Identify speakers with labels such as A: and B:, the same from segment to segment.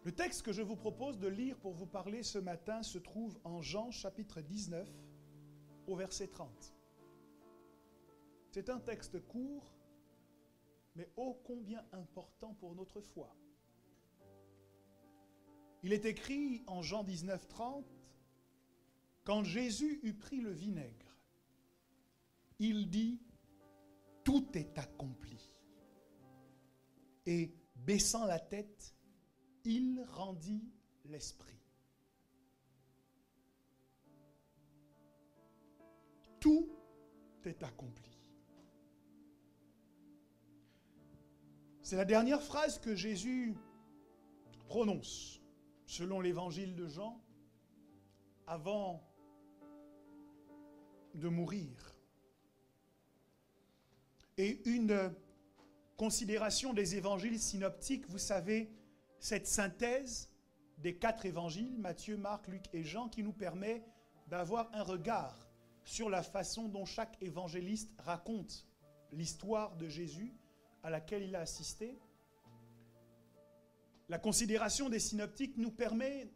A: Le texte que je vous propose de lire pour vous parler ce matin se trouve en Jean chapitre 19 au verset 30. C'est un texte court, mais ô combien important pour notre foi. Il est écrit en Jean 19, 30, « Quand Jésus eut pris le vinaigre, il dit, « Tout est accompli. » Et baissant la tête, il rendit l'esprit. Tout est accompli. C'est la dernière phrase que Jésus prononce, selon l'évangile de Jean, avant de mourir. Et une considération des évangiles synoptiques, vous savez, cette synthèse des 4 évangiles, Matthieu, Marc, Luc et Jean, qui nous permet d'avoir un regard sur la façon dont chaque évangéliste raconte l'histoire de Jésus à laquelle il a assisté. La considération des synoptiques nous permet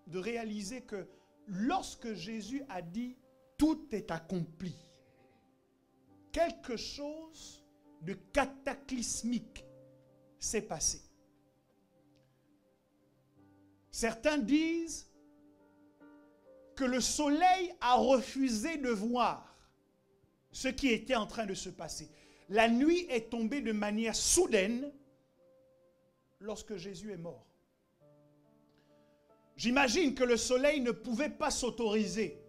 A: de réaliser que lorsque Jésus a dit « tout est accompli », quelque chose de cataclysmique s'est passé. Certains disent que le soleil a refusé de voir ce qui était en train de se passer. La nuit est tombée de manière soudaine lorsque Jésus est mort. J'imagine que le soleil ne pouvait pas s'autoriser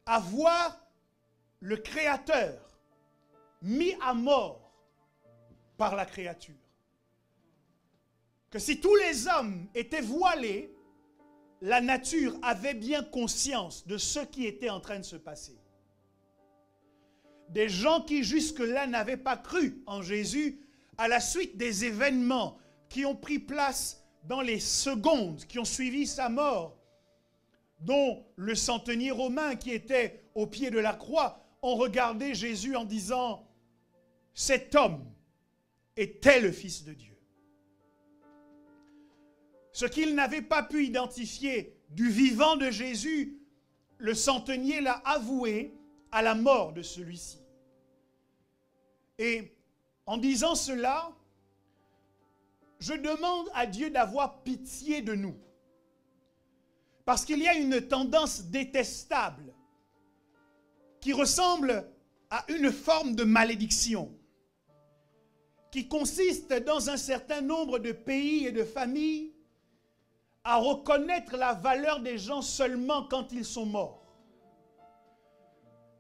A: à voir le Créateur mis à mort par la créature. Que si tous les hommes étaient voilés, la nature avait bien conscience de ce qui était en train de se passer. Des gens qui jusque-là n'avaient pas cru en Jésus, à la suite des événements qui ont pris place dans les secondes qui ont suivi sa mort, dont le centenier romain qui était au pied de la croix, ont regardé Jésus en disant « Cet homme était le Fils de Dieu ». Ce qu'ils n'avaient pas pu identifier du vivant de Jésus, le centenier l'a avoué à la mort de celui-ci. Et en disant cela, je demande à Dieu d'avoir pitié de nous. Parce qu'il y a une tendance détestable qui ressemble à une forme de malédiction, qui consiste dans un certain nombre de pays et de familles à reconnaître la valeur des gens seulement quand ils sont morts.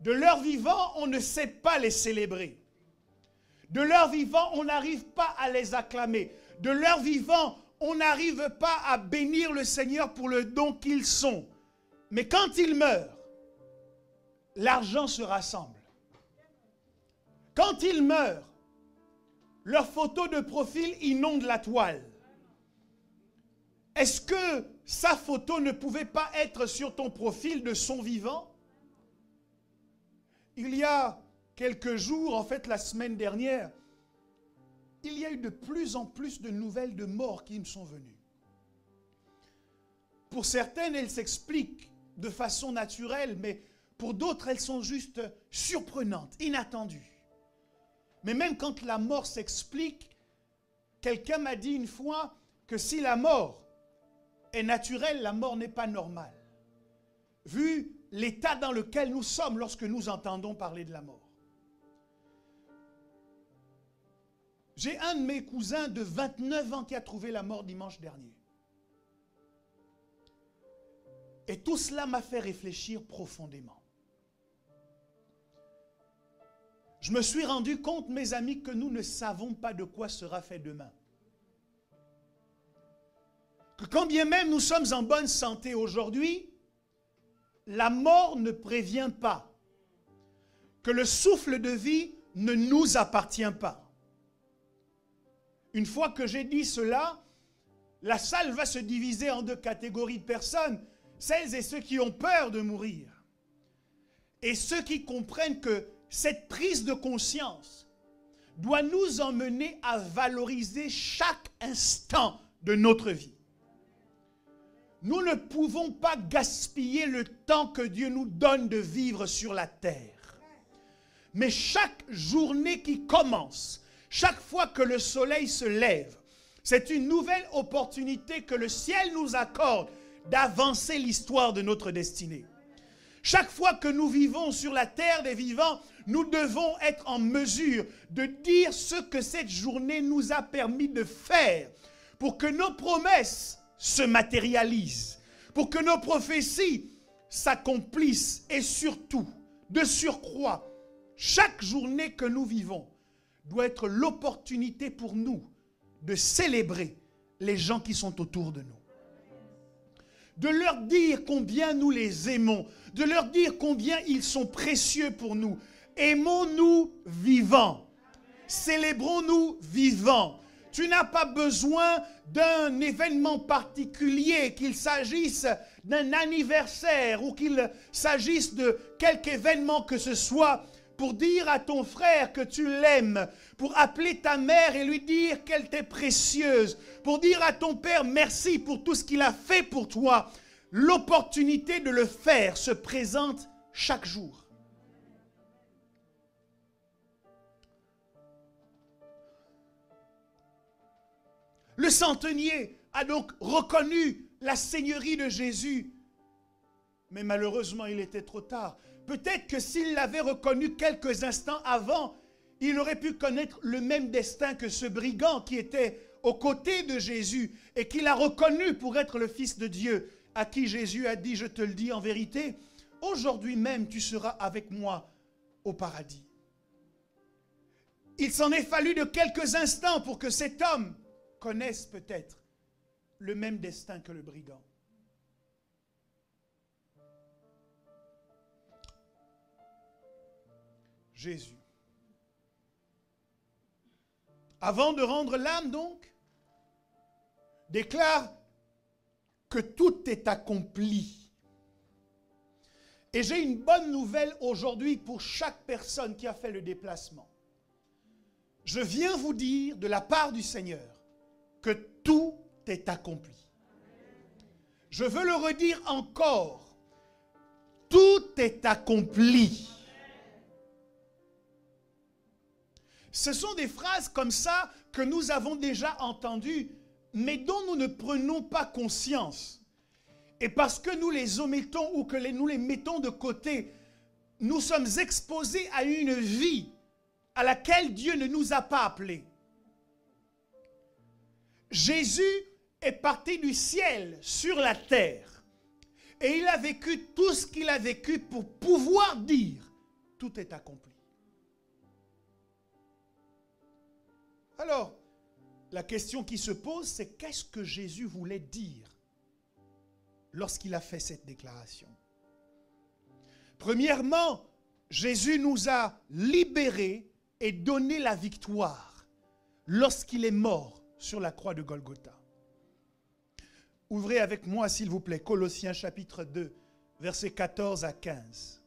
A: De leur vivant, on ne sait pas les célébrer. De leur vivant, on n'arrive pas à les acclamer. De leur vivant, on n'arrive pas à bénir le Seigneur pour le don qu'ils sont. Mais quand ils meurent, l'argent se rassemble. Quand ils meurent, leurs photos de profil inondent la toile. Est-ce que sa photo ne pouvait pas être sur ton profil de son vivant? Il y a quelques jours, en fait la semaine dernière, il y a eu de plus en plus de nouvelles de morts qui me sont venues. Pour certaines, elles s'expliquent de façon naturelle, mais pour d'autres, elles sont juste surprenantes, inattendues. Mais même quand la mort s'explique, quelqu'un m'a dit une fois que si la mort est naturelle, la mort n'est pas normale. Vu l'état dans lequel nous sommes lorsque nous entendons parler de la mort. J'ai un de mes cousins de 29 ans qui a trouvé la mort dimanche dernier. Et tout cela m'a fait réfléchir profondément. Je me suis rendu compte, mes amis, que nous ne savons pas de quoi sera fait demain. Que quand bien même nous sommes en bonne santé aujourd'hui, la mort ne prévient pas. Que le souffle de vie ne nous appartient pas. Une fois que j'ai dit cela, la salle va se diviser en 2 catégories de personnes. Celles et ceux qui ont peur de mourir. Et ceux qui comprennent que cette prise de conscience doit nous emmener à valoriser chaque instant de notre vie. Nous ne pouvons pas gaspiller le temps que Dieu nous donne de vivre sur la terre. Mais chaque journée qui commence, chaque fois que le soleil se lève, c'est une nouvelle opportunité que le ciel nous accorde d'avancer l'histoire de notre destinée. Chaque fois que nous vivons sur la terre des vivants, nous devons être en mesure de dire ce que cette journée nous a permis de faire pour que nos promesses se matérialisent, pour que nos prophéties s'accomplissent et surtout, de surcroît, chaque journée que nous vivons doit être l'opportunité pour nous de célébrer les gens qui sont autour de nous. De leur dire combien nous les aimons, de leur dire combien ils sont précieux pour nous. Aimons-nous vivants. Célébrons-nous vivants. Tu n'as pas besoin d'un événement particulier, qu'il s'agisse d'un anniversaire ou qu'il s'agisse de quelque événement que ce soit, pour dire à ton frère que tu l'aimes, pour appeler ta mère et lui dire qu'elle t'est précieuse, pour dire à ton père merci pour tout ce qu'il a fait pour toi. L'opportunité de le faire se présente chaque jour. Le centenier a donc reconnu la seigneurie de Jésus, mais malheureusement il était trop tard. Peut-être que s'il l'avait reconnu quelques instants avant, il aurait pu connaître le même destin que ce brigand qui était aux côtés de Jésus et qu'il a reconnu pour être le Fils de Dieu, à qui Jésus a dit, je te le dis en vérité, aujourd'hui même tu seras avec moi au paradis. Il s'en est fallu de quelques instants pour que cet homme connaisse peut-être le même destin que le brigand. Jésus. Avant de rendre l'âme donc, déclare que tout est accompli. Et j'ai une bonne nouvelle aujourd'hui pour chaque personne qui a fait le déplacement. Je viens vous dire de la part du Seigneur que tout est accompli. Je veux le redire encore. Tout est accompli. Ce sont des phrases comme ça que nous avons déjà entendues, mais dont nous ne prenons pas conscience. Et parce que nous les omettons ou que nous les mettons de côté, nous sommes exposés à une vie à laquelle Dieu ne nous a pas appelés. Jésus est parti du ciel sur la terre et il a vécu tout ce qu'il a vécu pour pouvoir dire « tout est accompli ». Alors, la question qui se pose, c'est qu'est-ce que Jésus voulait dire lorsqu'il a fait cette déclaration? Premièrement, Jésus nous a libérés et donné la victoire lorsqu'il est mort sur la croix de Golgotha. Ouvrez avec moi, s'il vous plaît, Colossiens chapitre 2, versets 14 à 15.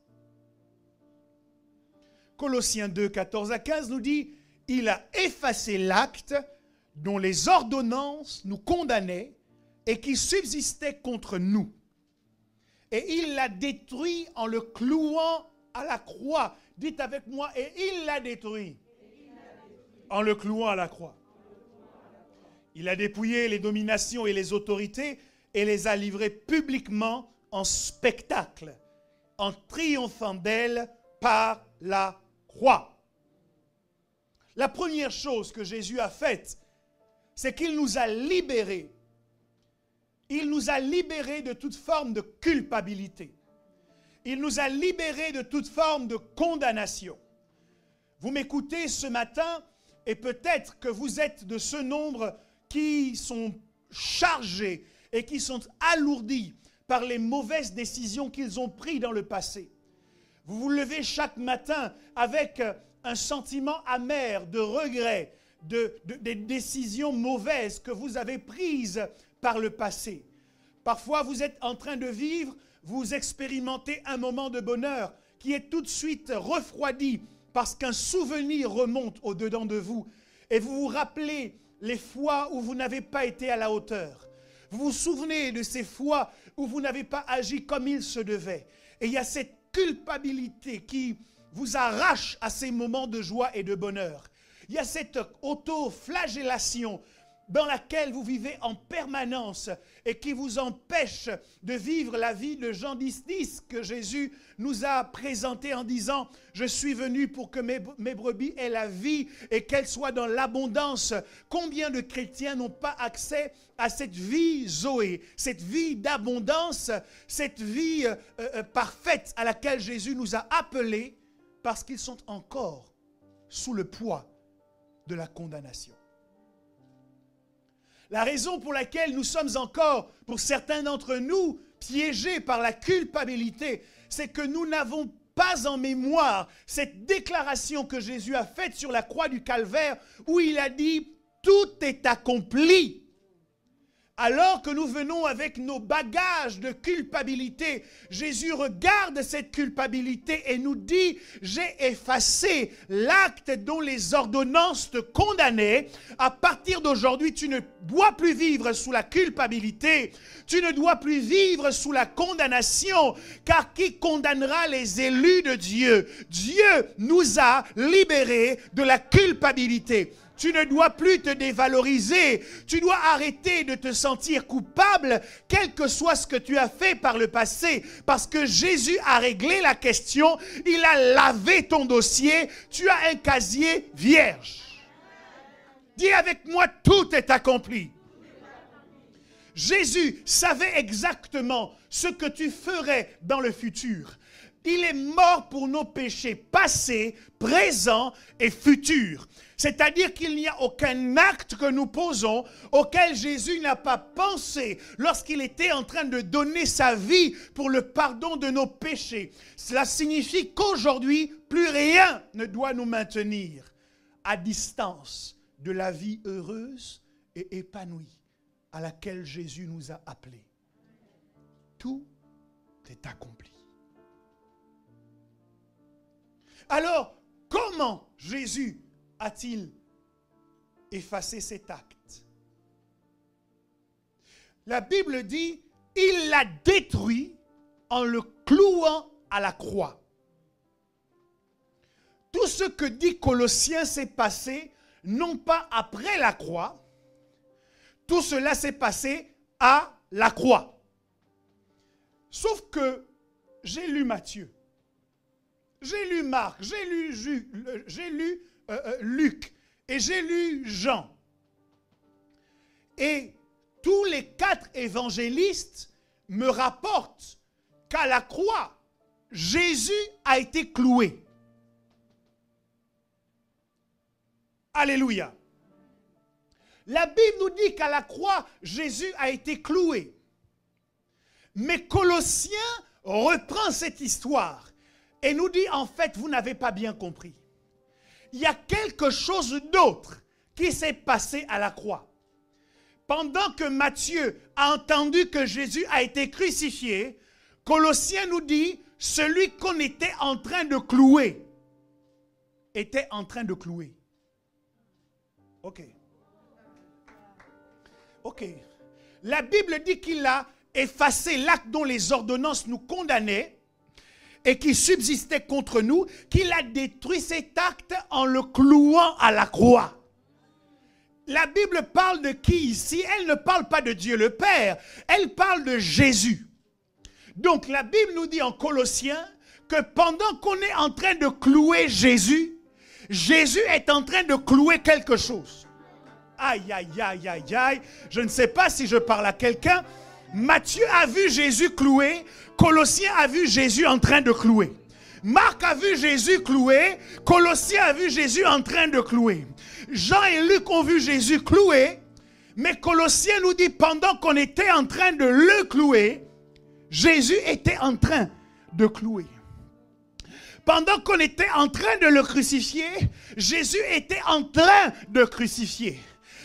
A: Colossiens 2, 14 à 15 nous dit « Il a effacé l'acte dont les ordonnances nous condamnaient et qui subsistait contre nous. Et il l'a détruit en le clouant à la croix. » Dites avec moi, et il l'a détruit en le clouant à la croix. Il a dépouillé les dominations et les autorités et les a livrées publiquement en spectacle, en triomphant d'elles par la croix. La première chose que Jésus a faite, c'est qu'il nous a libérés. Il nous a libérés de toute forme de culpabilité. Il nous a libérés de toute forme de condamnation. Vous m'écoutez ce matin et peut-être que vous êtes de ce nombre qui sont chargés et qui sont alourdis par les mauvaises décisions qu'ils ont prises dans le passé. Vous vous levez chaque matin avec un sentiment amer, de regret, des décisions mauvaises que vous avez prises par le passé. Parfois, vous êtes en train de vivre, vous expérimentez un moment de bonheur qui est tout de suite refroidi parce qu'un souvenir remonte au-dedans de vous et vous vous rappelez les fois où vous n'avez pas été à la hauteur. Vous vous souvenez de ces fois où vous n'avez pas agi comme il se devait. Et il y a cette culpabilité qui vous arrache à ces moments de joie et de bonheur. Il y a cette auto-flagellation dans laquelle vous vivez en permanence et qui vous empêche de vivre la vie de Jean 10,10 que Jésus nous a présenté en disant « Je suis venu pour que mes brebis aient la vie et qu'elles soient dans l'abondance. » Combien de chrétiens n'ont pas accès à cette vie Zoé, cette vie d'abondance, cette vie parfaite à laquelle Jésus nous a appelés parce qu'ils sont encore sous le poids de la condamnation. La raison pour laquelle nous sommes encore, pour certains d'entre nous, piégés par la culpabilité, c'est que nous n'avons pas en mémoire cette déclaration que Jésus a faite sur la croix du Calvaire où il a dit « Tout est accompli ». Alors que nous venons avec nos bagages de culpabilité, Jésus regarde cette culpabilité et nous dit « J'ai effacé l'acte dont les ordonnances te condamnaient. À partir d'aujourd'hui, tu ne dois plus vivre sous la culpabilité. Tu ne dois plus vivre sous la condamnation. Car qui condamnera les élus de Dieu? Dieu nous a libérés de la culpabilité. » Tu ne dois plus te dévaloriser. Tu dois arrêter de te sentir coupable, quel que soit ce que tu as fait par le passé. Parce que Jésus a réglé la question. Il a lavé ton dossier. Tu as un casier vierge. Dis avec moi, tout est accompli. Jésus savait exactement ce que tu ferais dans le futur. Il est mort pour nos péchés passés, présents et futurs. C'est-à-dire qu'il n'y a aucun acte que nous posons auquel Jésus n'a pas pensé lorsqu'il était en train de donner sa vie pour le pardon de nos péchés. Cela signifie qu'aujourd'hui, plus rien ne doit nous maintenir à distance de la vie heureuse et épanouie à laquelle Jésus nous a appelés. Tout est accompli. Alors, comment Jésus a-t-il effacé cet acte? La Bible dit, il l'a détruit en le clouant à la croix. Tout ce que dit Colossiens s'est passé, non pas après la croix, tout cela s'est passé à la croix. Sauf que j'ai lu Matthieu, j'ai lu Marc, j'ai lu Luc et j'ai lu Jean. Et tous les 4 évangélistes me rapportent qu'à la croix, Jésus a été cloué. Alléluia. La Bible nous dit qu'à la croix, Jésus a été cloué. Mais Colossiens reprend cette histoire et nous dit en fait, vous n'avez pas bien compris. Il y a quelque chose d'autre qui s'est passé à la croix. Pendant que Matthieu a entendu que Jésus a été crucifié, Colossiens nous dit, celui qu'on était en train de clouer, était en train de clouer. Ok. Ok. La Bible dit qu'il a effacé l'acte dont les ordonnances nous condamnaient et qui subsistait contre nous, qu'il a détruit cet acte en le clouant à la croix. La Bible parle de qui ici? Elle ne parle pas de Dieu le Père, elle parle de Jésus. Donc la Bible nous dit en Colossiens que pendant qu'on est en train de clouer Jésus, Jésus est en train de clouer quelque chose. Aïe, aïe, aïe, aïe, aïe. Je ne sais pas si je parle à quelqu'un. Matthieu a vu Jésus cloué. Colossiens a vu Jésus en train de clouer. Marc a vu Jésus cloué. Colossiens a vu Jésus en train de clouer. Jean et Luc ont vu Jésus cloué. Mais Colossiens nous dit pendant qu'on était en train de le clouer, Jésus était en train de clouer. Pendant qu'on était en train de le crucifier, Jésus était en train de crucifier.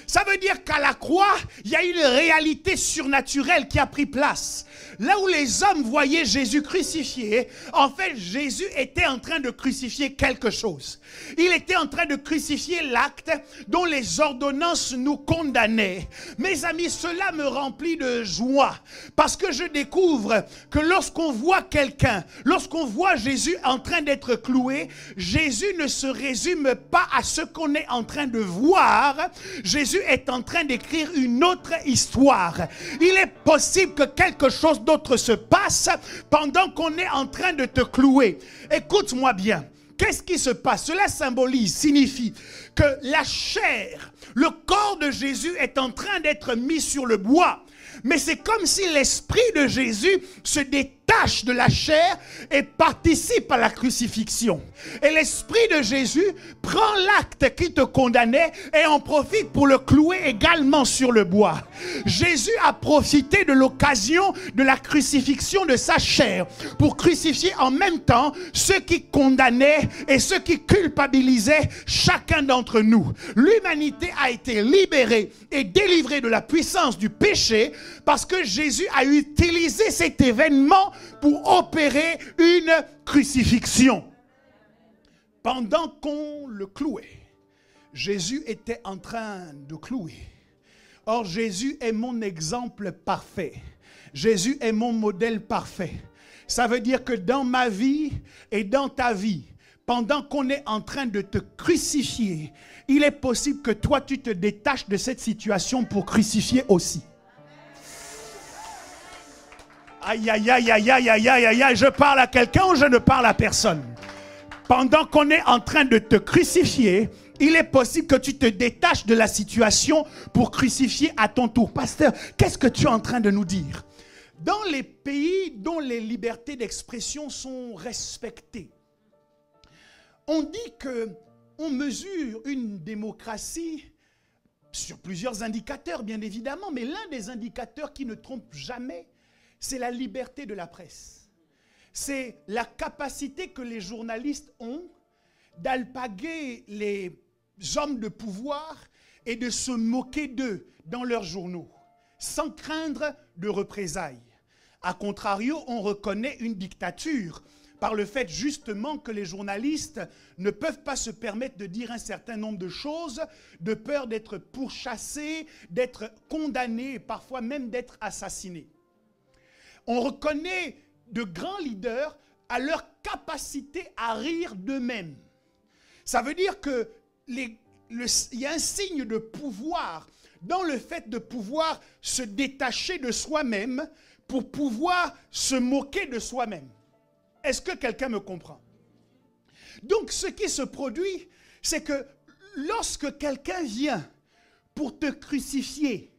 A: Ça veut dire qu'à la croix, il y a une réalité surnaturelle qui a pris place. Là où les hommes voyaient Jésus crucifié, en fait, Jésus était en train de crucifier quelque chose. Il était en train de crucifier l'acte dont les ordonnances nous condamnaient. Mes amis, cela me remplit de joie parce que je découvre que lorsqu'on voit quelqu'un, lorsqu'on voit Jésus en train d'être cloué, Jésus ne se résume pas à ce qu'on est en train de voir. Jésus est en train d'écrire une autre histoire. Il est possible que quelque chose d'autre se passe pendant qu'on est en train de te clouer. Écoute-moi bien. Qu'est-ce qui se passe? Cela symbolise, signifie que la chair, le corps de Jésus est en train d'être mis sur le bois. Mais c'est comme si l'esprit de Jésus se détache de la chair et participe à la crucifixion. Et l'esprit de Jésus prend l'acte qui te condamnait et en profite pour le clouer également sur le bois. Jésus a profité de l'occasion de la crucifixion de sa chair pour crucifier en même temps ceux qui condamnaient et ceux qui culpabilisaient chacun d'entre nous. L'humanité a été libérée et délivrée de la puissance du péché parce que Jésus a utilisé cet événement pour opérer une crucifixion. Pendant qu'on le clouait, Jésus était en train de clouer. Or, Jésus est mon exemple parfait. Jésus est mon modèle parfait. Ça veut dire que dans ma vie et dans ta vie, pendant qu'on est en train de te crucifier, il est possible que toi, tu te détaches de cette situation pour crucifier aussi. Aïe, aïe, aïe, aïe, aïe, aïe, aïe, aïe, je parle à quelqu'un ou je ne parle à personne? Pendant qu'on est en train de te crucifier, il est possible que tu te détaches de la situation pour crucifier à ton tour. Pasteur, qu'est-ce que tu es en train de nous dire? Dans les pays dont les libertés d'expression sont respectées, on dit qu'on mesure une démocratie sur plusieurs indicateurs, bien évidemment, mais l'un des indicateurs qui ne trompe jamais, c'est la liberté de la presse. C'est la capacité que les journalistes ont d'alpaguer les hommes de pouvoir et de se moquer d'eux dans leurs journaux, sans craindre de représailles. A contrario, on reconnaît une dictature par le fait justement que les journalistes ne peuvent pas se permettre de dire un certain nombre de choses, de peur d'être pourchassés, d'être condamnés, parfois même d'être assassinés. On reconnaît de grands leaders à leur capacité à rire d'eux-mêmes. Ça veut dire que il y a un signe de pouvoir dans le fait de pouvoir se détacher de soi-même pour pouvoir se moquer de soi-même. Est-ce que quelqu'un me comprend? Donc ce qui se produit, c'est que lorsque quelqu'un vient pour te crucifier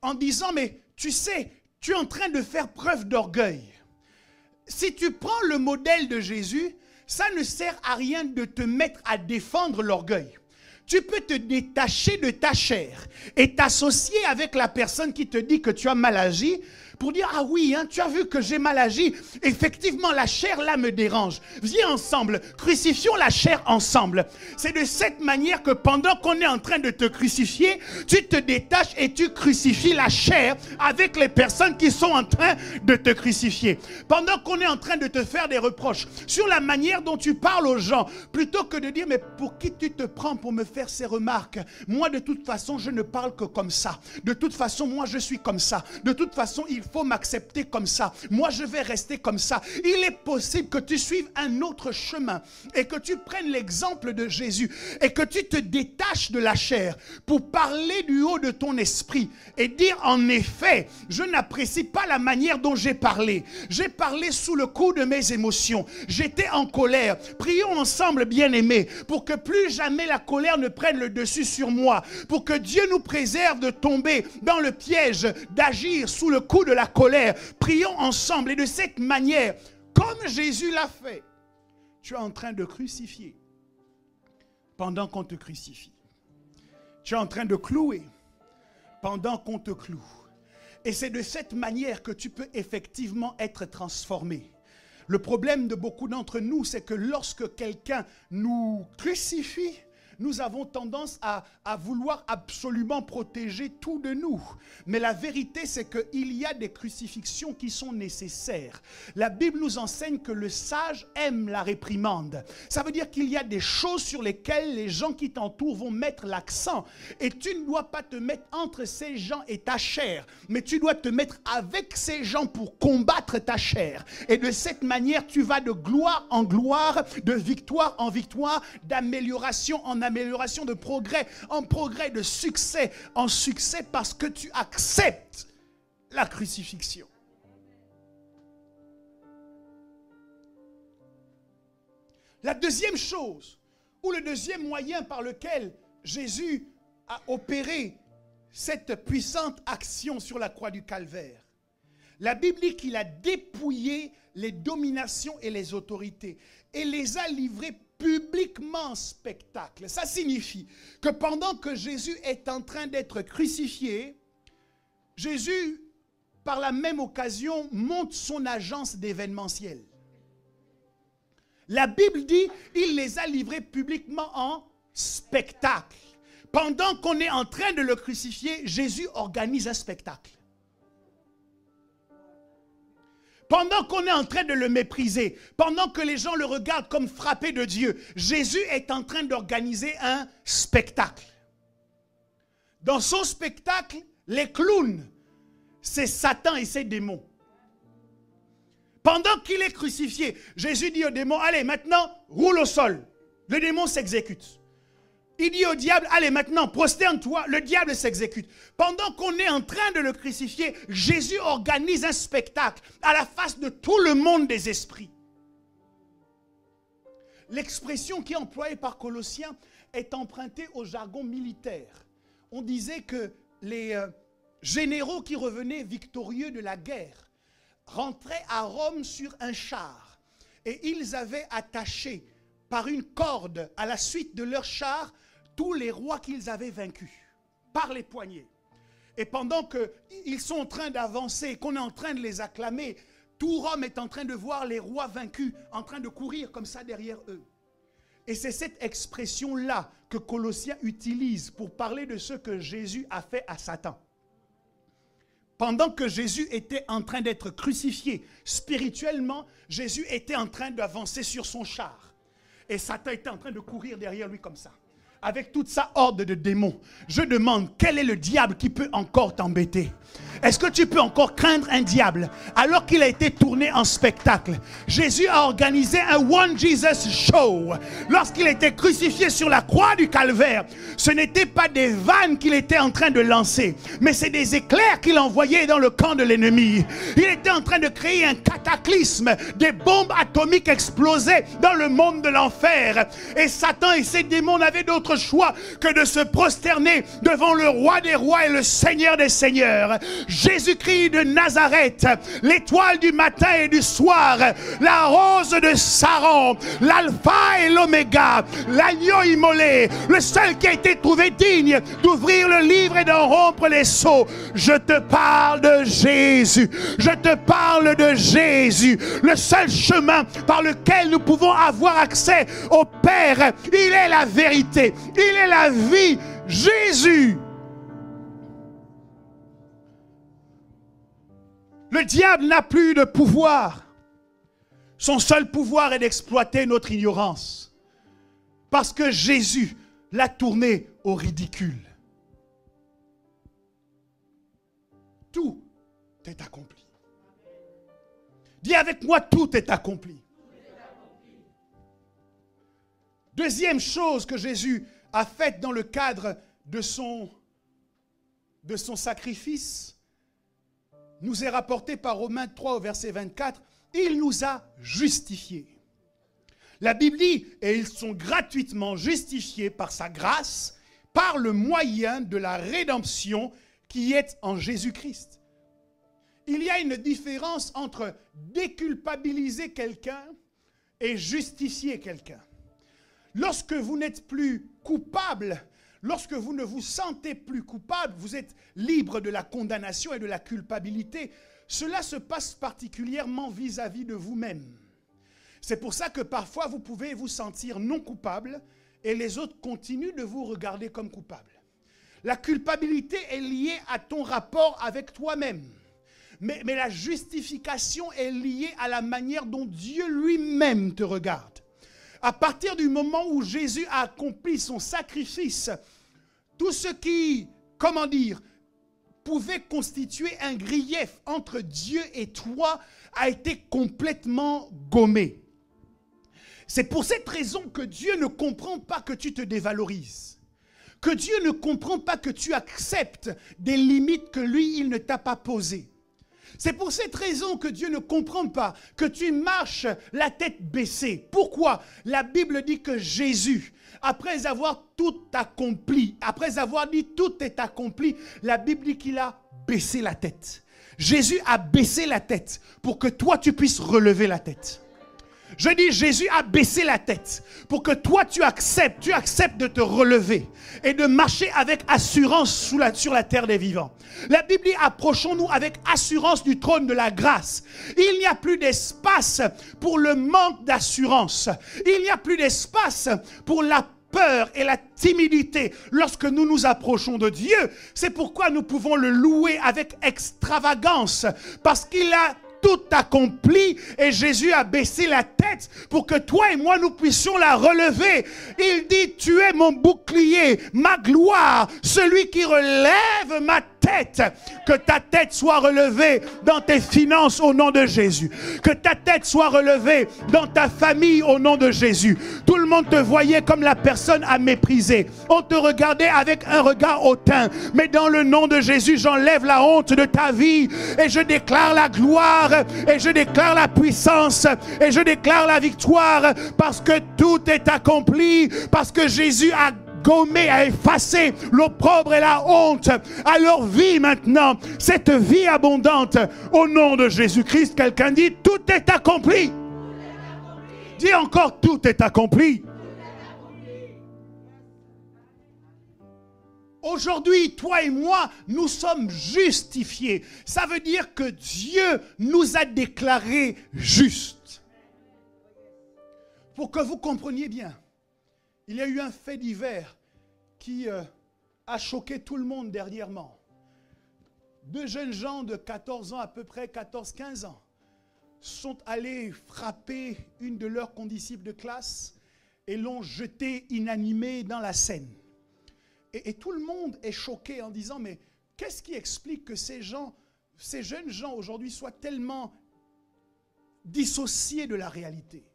A: en disant « mais tu sais, tu es en train de faire preuve d'orgueil ». Si tu prends le modèle de Jésus, ça ne sert à rien de te mettre à défendre l'orgueil. Tu peux te détacher de ta chair et t'associer avec la personne qui te dit que tu as mal agi pour dire « ah oui, hein, tu as vu que j'ai mal agi. Effectivement, la chair là me dérange. Viens ensemble, crucifions la chair ensemble. » C'est de cette manière que pendant qu'on est en train de te crucifier, tu te détaches et tu crucifies la chair avec les personnes qui sont en train de te crucifier. Pendant qu'on est en train de te faire des reproches sur la manière dont tu parles aux gens, plutôt que de dire « mais pour qui tu te prends pour me faire ces remarques? Moi, de toute façon, je ne parle que comme ça. De toute façon, moi, je suis comme ça. De toute façon, il faut m'accepter comme ça. Moi, je vais rester comme ça. » Il est possible que tu suives un autre chemin et que tu prennes l'exemple de Jésus et que tu te détaches de la chair pour parler du haut de ton esprit et dire en effet, je n'apprécie pas la manière dont j'ai parlé. J'ai parlé sous le coup de mes émotions. J'étais en colère. Prions ensemble, bien-aimés, pour que plus jamais la colère ne prenne le dessus sur moi, pour que Dieu nous préserve de tomber dans le piège d'agir sous le coup de la colère. Prions ensemble et de cette manière, comme Jésus l'a fait, tu es en train de crucifier pendant qu'on te crucifie. Tu es en train de clouer pendant qu'on te cloue. Et c'est de cette manière que tu peux effectivement être transformé. Le problème de beaucoup d'entre nous, c'est que lorsque quelqu'un nous crucifie, nous avons tendance à vouloir absolument protéger tout de nous. Mais la vérité, c'est qu'il y a des crucifixions qui sont nécessaires. La Bible nous enseigne que le sage aime la réprimande. Ça veut dire qu'il y a des choses sur lesquelles les gens qui t'entourent vont mettre l'accent. Et tu ne dois pas te mettre entre ces gens et ta chair, mais tu dois te mettre avec ces gens pour combattre ta chair. Et de cette manière, tu vas de gloire en gloire, de victoire en victoire, d'amélioration en amélioration, de progrès en progrès, de succès en succès, parce que tu acceptes la crucifixion. La deuxième chose, ou le deuxième moyen par lequel Jésus a opéré cette puissante action sur la croix du Calvaire, la Bible dit qu'il a dépouillé les dominations et les autorités et les a livrées publiquement en spectacle. Ça signifie que pendant que Jésus est en train d'être crucifié, Jésus, par la même occasion, monte son agence d'événementiel. La Bible dit qu'il les a livrés publiquement en spectacle. Pendant qu'on est en train de le crucifier, Jésus organise un spectacle. Pendant qu'on est en train de le mépriser, pendant que les gens le regardent comme frappé de Dieu, Jésus est en train d'organiser un spectacle. Dans son spectacle, les clowns, c'est Satan et ses démons. Pendant qu'il est crucifié, Jésus dit au démon, allez maintenant, roule au sol. Le démon s'exécute. Il dit au diable, allez maintenant, prosterne-toi, le diable s'exécute. Pendant qu'on est en train de le crucifier, Jésus organise un spectacle à la face de tout le monde des esprits. L'expression qui est employée par Colossiens est empruntée au jargon militaire. On disait que les généraux qui revenaient victorieux de la guerre rentraient à Rome sur un char et ils avaient attaché par une corde à la suite de leur char tous les rois qu'ils avaient vaincus, par les poignets. Et pendant qu'ils sont en train d'avancer, qu'on est en train de les acclamer, tout Rome est en train de voir les rois vaincus, en train de courir comme ça derrière eux. Et c'est cette expression-là que Colossiens utilise pour parler de ce que Jésus a fait à Satan. Pendant que Jésus était en train d'être crucifié, spirituellement, Jésus était en train d'avancer sur son char. Et Satan était en train de courir derrière lui comme ça, avec toute sa horde de démons. Je demande, quel est le diable qui peut encore t'embêter? Est-ce que tu peux encore craindre un diable alors qu'il a été tourné en spectacle? Jésus a organisé un One Jesus Show. Lorsqu'il était crucifié sur la croix du Calvaire, ce n'était pas des vannes qu'il était en train de lancer, mais c'est des éclairs qu'il envoyait dans le camp de l'ennemi. Il était en train de créer un cataclysme. Des bombes atomiques explosaient dans le monde de l'enfer. Et Satan et ses démons n'avaient d'autre choix que de se prosterner devant le roi des rois et le Seigneur des seigneurs. Jésus-Christ de Nazareth, l'étoile du matin et du soir, la rose de Saron, l'alpha et l'oméga, l'agneau immolé, le seul qui a été trouvé digne d'ouvrir le livre et d'en rompre les sceaux. Je te parle de Jésus, je te parle de Jésus, le seul chemin par lequel nous pouvons avoir accès au Père. Il est la vérité, il est la vie, Jésus. Le diable n'a plus de pouvoir. Son seul pouvoir est d'exploiter notre ignorance. Parce que Jésus l'a tourné au ridicule. Tout est accompli. Dis avec moi, tout est accompli. Deuxième chose que Jésus a faite dans le cadre de son sacrifice, nous est rapporté par Romains 3 au verset 24, il nous a justifiés. La Bible dit, et ils sont gratuitement justifiés par sa grâce, par le moyen de la rédemption qui est en Jésus-Christ. Il y a une différence entre déculpabiliser quelqu'un et justifier quelqu'un. Lorsque vous n'êtes plus coupable, lorsque vous ne vous sentez plus coupable, vous êtes libre de la condamnation et de la culpabilité. Cela se passe particulièrement vis-à-vis de vous-même. C'est pour ça que parfois vous pouvez vous sentir non coupable et les autres continuent de vous regarder comme coupable. La culpabilité est liée à ton rapport avec toi-même. Mais la justification est liée à la manière dont Dieu lui-même te regarde. À partir du moment où Jésus a accompli son sacrifice, tout ce qui, pouvait constituer un grief entre Dieu et toi a été complètement gommé. C'est pour cette raison que Dieu ne comprend pas que tu te dévalorises. Que Dieu ne comprend pas que tu acceptes des limites que lui, il ne t'a pas posées. C'est pour cette raison que Dieu ne comprend pas que tu marches la tête baissée. Pourquoi? La Bible dit que Jésus, après avoir tout accompli, après avoir dit tout est accompli, la Bible dit qu'il a baissé la tête. Jésus a baissé la tête pour que toi tu puisses relever la tête. Je dis, Jésus a baissé la tête pour que toi tu acceptes de te relever et de marcher avec assurance sur la terre des vivants. La Bible dit, approchons-nous avec assurance du trône de la grâce. Il n'y a plus d'espace pour le manque d'assurance. Il n'y a plus d'espace pour la peur et la timidité lorsque nous nous approchons de Dieu. C'est pourquoi nous pouvons le louer avec extravagance, parce qu'il a tout accompli et Jésus a baissé la tête pour que toi et moi nous puissions la relever. Il dit, tu es mon bouclier, ma gloire, celui qui relève ma tête. Que ta tête soit relevée dans tes finances au nom de Jésus. Que ta tête soit relevée dans ta famille au nom de Jésus. Tout le monde te voyait comme la personne à mépriser. On te regardait avec un regard hautain. Mais dans le nom de Jésus, j'enlève la honte de ta vie et je déclare la gloire et je déclare la puissance et je déclare la victoire, parce que tout est accompli, parce que Jésus a gommé, a effacé l'opprobre et la honte à leur vie maintenant, cette vie abondante au nom de Jésus-Christ. Quelqu'un dit, tout est accompli. Dis encore, tout est accompli. Aujourd'hui, toi et moi, nous sommes justifiés. Ça veut dire que Dieu nous a déclarés justes. Pour que vous compreniez bien, il y a eu un fait divers qui a choqué tout le monde dernièrement. 2 jeunes gens de 14 ans, à peu près 14-15 ans, sont allés frapper une de leurs condisciples de classe et l'ont jetée inanimée dans la Seine. Et tout le monde est choqué en disant, mais qu'est-ce qui explique que ces jeunes gens aujourd'hui soient tellement dissociés de la réalité?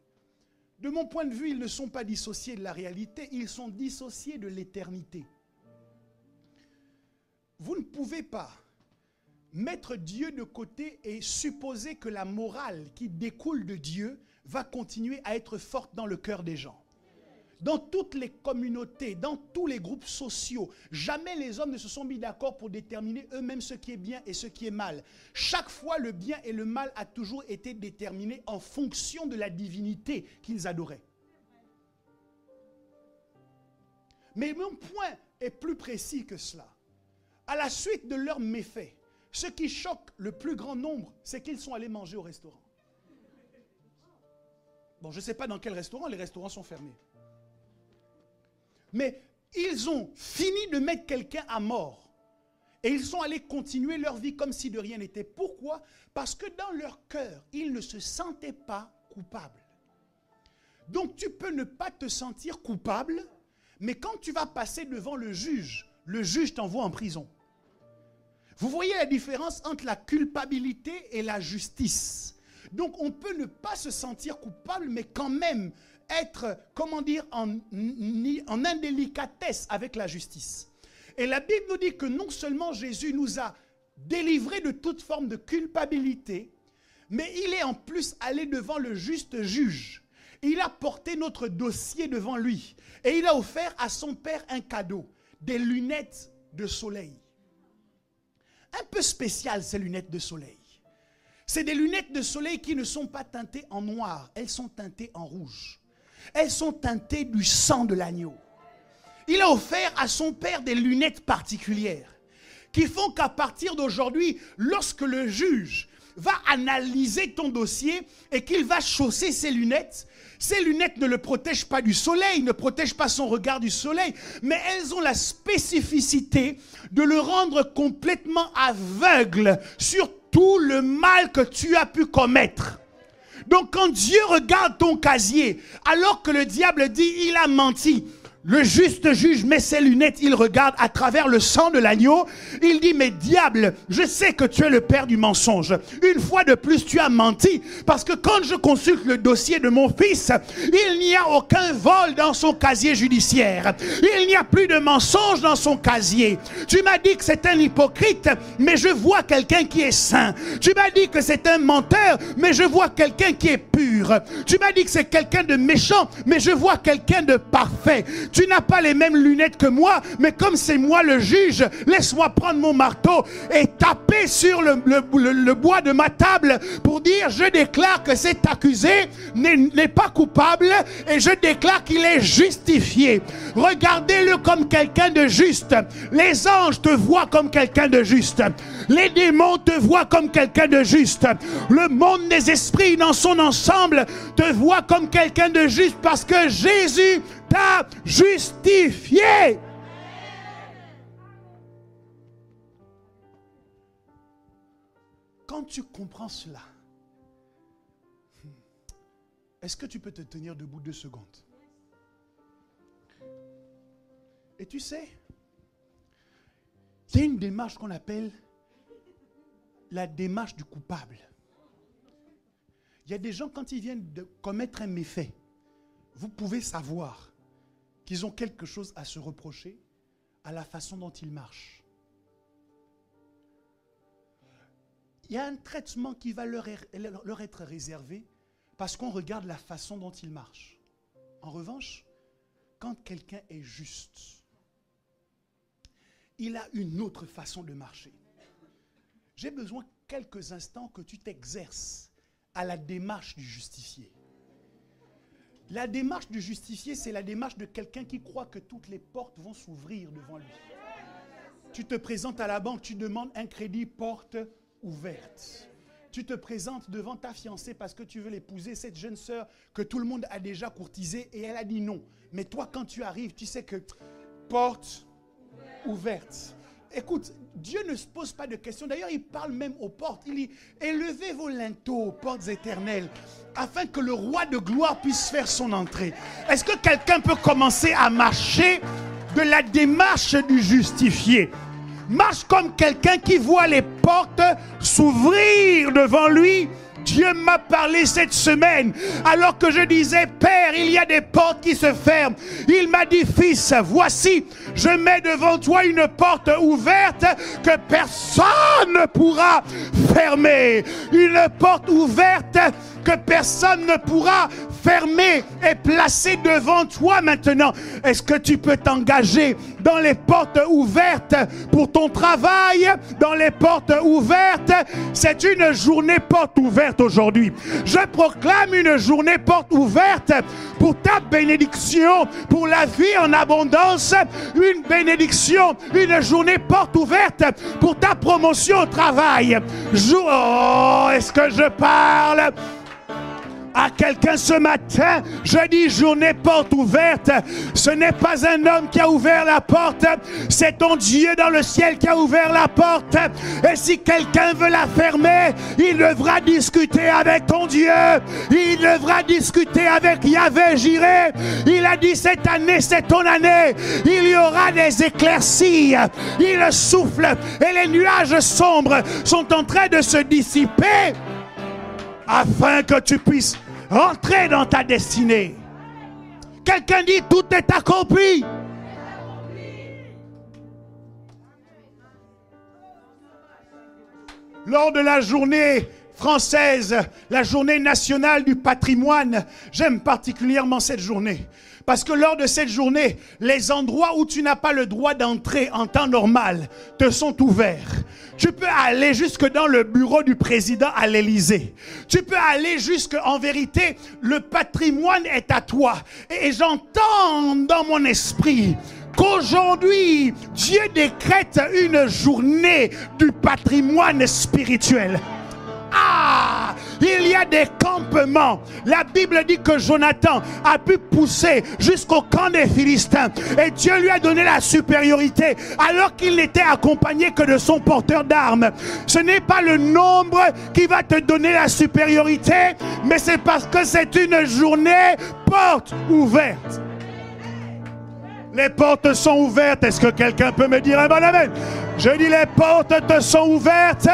A: De mon point de vue, ils ne sont pas dissociés de la réalité, ils sont dissociés de l'éternité. Vous ne pouvez pas mettre Dieu de côté et supposer que la morale qui découle de Dieu va continuer à être forte dans le cœur des gens. Dans toutes les communautés, dans tous les groupes sociaux, jamais les hommes ne se sont mis d'accord pour déterminer eux-mêmes ce qui est bien et ce qui est mal. Chaque fois, le bien et le mal a toujours été déterminé en fonction de la divinité qu'ils adoraient. Mais mon point est plus précis que cela. À la suite de leurs méfaits, ce qui choque le plus grand nombre, c'est qu'ils sont allés manger au restaurant. Bon, je ne sais pas dans quel restaurant, les restaurants sont fermés. Mais ils ont fini de mettre quelqu'un à mort. Et ils sont allés continuer leur vie comme si de rien n'était. Pourquoi? Parce que dans leur cœur, ils ne se sentaient pas coupables. Donc tu peux ne pas te sentir coupable, mais quand tu vas passer devant le juge t'envoie en prison. Vous voyez la différence entre la culpabilité et la justice. Donc on peut ne pas se sentir coupable, mais quand même être, en indélicatesse avec la justice. Et la Bible nous dit que non seulement Jésus nous a délivrés de toute forme de culpabilité, mais il est en plus allé devant le juste juge. Il a porté notre dossier devant lui et il a offert à son père un cadeau, des lunettes de soleil. Un peu spécial ces lunettes de soleil. C'est des lunettes de soleil qui ne sont pas teintées en noir, elles sont teintées en rouge. Elles sont teintées du sang de l'agneau. Il a offert à son père des lunettes particulières qui font qu'à partir d'aujourd'hui, lorsque le juge va analyser ton dossier et qu'il va chausser ses lunettes. Ces lunettes ne le protègent pas du soleil, ne protègent pas son regard du soleil, mais elles ont la spécificité de le rendre complètement aveugle sur tout le mal que tu as pu commettre. Donc quand Dieu regarde ton casier, alors que le diable dit il a menti, le juste juge met ses lunettes, il regarde à travers le sang de l'agneau. Il dit, mais diable, je sais que tu es le père du mensonge. Une fois de plus, tu as menti. Parce que quand je consulte le dossier de mon fils, il n'y a aucun vol dans son casier judiciaire. Il n'y a plus de mensonge dans son casier. Tu m'as dit que c'est un hypocrite, mais je vois quelqu'un qui est saint. Tu m'as dit que c'est un menteur, mais je vois quelqu'un qui est pur. Tu m'as dit que c'est quelqu'un de méchant, mais je vois quelqu'un de parfait. Tu n'as pas les mêmes lunettes que moi, mais comme c'est moi le juge, laisse-moi prendre mon marteau et taper sur le bois de ma table pour dire, je déclare que cet accusé n'est pas coupable et je déclare qu'il est justifié. Regardez-le comme quelqu'un de juste. Les anges te voient comme quelqu'un de juste. Les démons te voient comme quelqu'un de juste. Le monde des esprits dans son ensemble te voit comme quelqu'un de juste parce que Jésus t'a justifié. Quand tu comprends cela, est-ce que tu peux te tenir debout 2 secondes? Et tu sais, il y a une démarche qu'on appelle la démarche du coupable. Il y a des gens, quand ils viennent de commettre un méfait, vous pouvez savoir qu'ils ont quelque chose à se reprocher à la façon dont ils marchent. Il y a un traitement qui va leur être réservé parce qu'on regarde la façon dont ils marchent. En revanche, quand quelqu'un est juste, il a une autre façon de marcher. J'ai besoin quelques instants que tu t'exerces à la démarche du justifié. La démarche du justifié, c'est la démarche de quelqu'un qui croit que toutes les portes vont s'ouvrir devant lui. Tu te présentes à la banque, tu demandes un crédit porte ouverte. Tu te présentes devant ta fiancée parce que tu veux l'épouser, cette jeune sœur que tout le monde a déjà courtisée et elle a dit non. Mais toi, quand tu arrives, tu sais que porte ouverte. Écoute, Dieu ne se pose pas de questions. D'ailleurs, il parle même aux portes. Il dit, élevez vos linteaux aux portes éternelles, afin que le roi de gloire puisse faire son entrée. Est-ce que quelqu'un peut commencer à marcher de la démarche du justifié? Marche comme quelqu'un qui voit les portes s'ouvrir devant lui. Dieu m'a parlé cette semaine, alors que je disais, Père, il y a des portes qui se ferment. Il m'a dit, Fils, voici, je mets devant toi une porte ouverte que personne ne pourra fermer. Une porte ouverte que personne ne pourra fermer est placée devant toi maintenant. Est-ce que tu peux t'engager dans les portes ouvertes pour ton travail, dans les portes ouvertes? C'est une journée porte ouverte aujourd'hui. Je proclame une journée porte ouverte pour ta bénédiction, pour la vie en abondance, une bénédiction, une journée porte ouverte pour ta promotion au travail. Oh, est-ce que je parle à quelqu'un ce matin? Je dis journée porte ouverte. Ce n'est pas un homme qui a ouvert la porte, c'est ton Dieu dans le ciel qui a ouvert la porte. Et si quelqu'un veut la fermer, il devra discuter avec ton Dieu. Il devra discuter avec Yahvé Jireh. Il a dit, cette année c'est ton année. Il y aura des éclaircies. Il souffle et les nuages sombres sont en train de se dissiper afin que tu puisses rentrer dans ta destinée. Quelqu'un dit, tout est accompli. Lors de la journée française, la journée nationale du patrimoine, j'aime particulièrement cette journée. Parce que lors de cette journée, les endroits où tu n'as pas le droit d'entrer en temps normal te sont ouverts. Tu peux aller jusque dans le bureau du président à l'Élysée. Tu peux aller jusque, en vérité, le patrimoine est à toi. Et j'entends dans mon esprit qu'aujourd'hui, Dieu décrète une journée du patrimoine spirituel. Ah! Il y a des campements. La Bible dit que Jonathan a pu pousser jusqu'au camp des Philistins et Dieu lui a donné la supériorité alors qu'il n'était accompagné que de son porteur d'armes. Ce n'est pas le nombre qui va te donner la supériorité, mais c'est parce que c'est une journée porte ouverte. Les portes sont ouvertes. Est-ce que quelqu'un peut me dire un bon amen? Je dis les portes te sont ouvertes.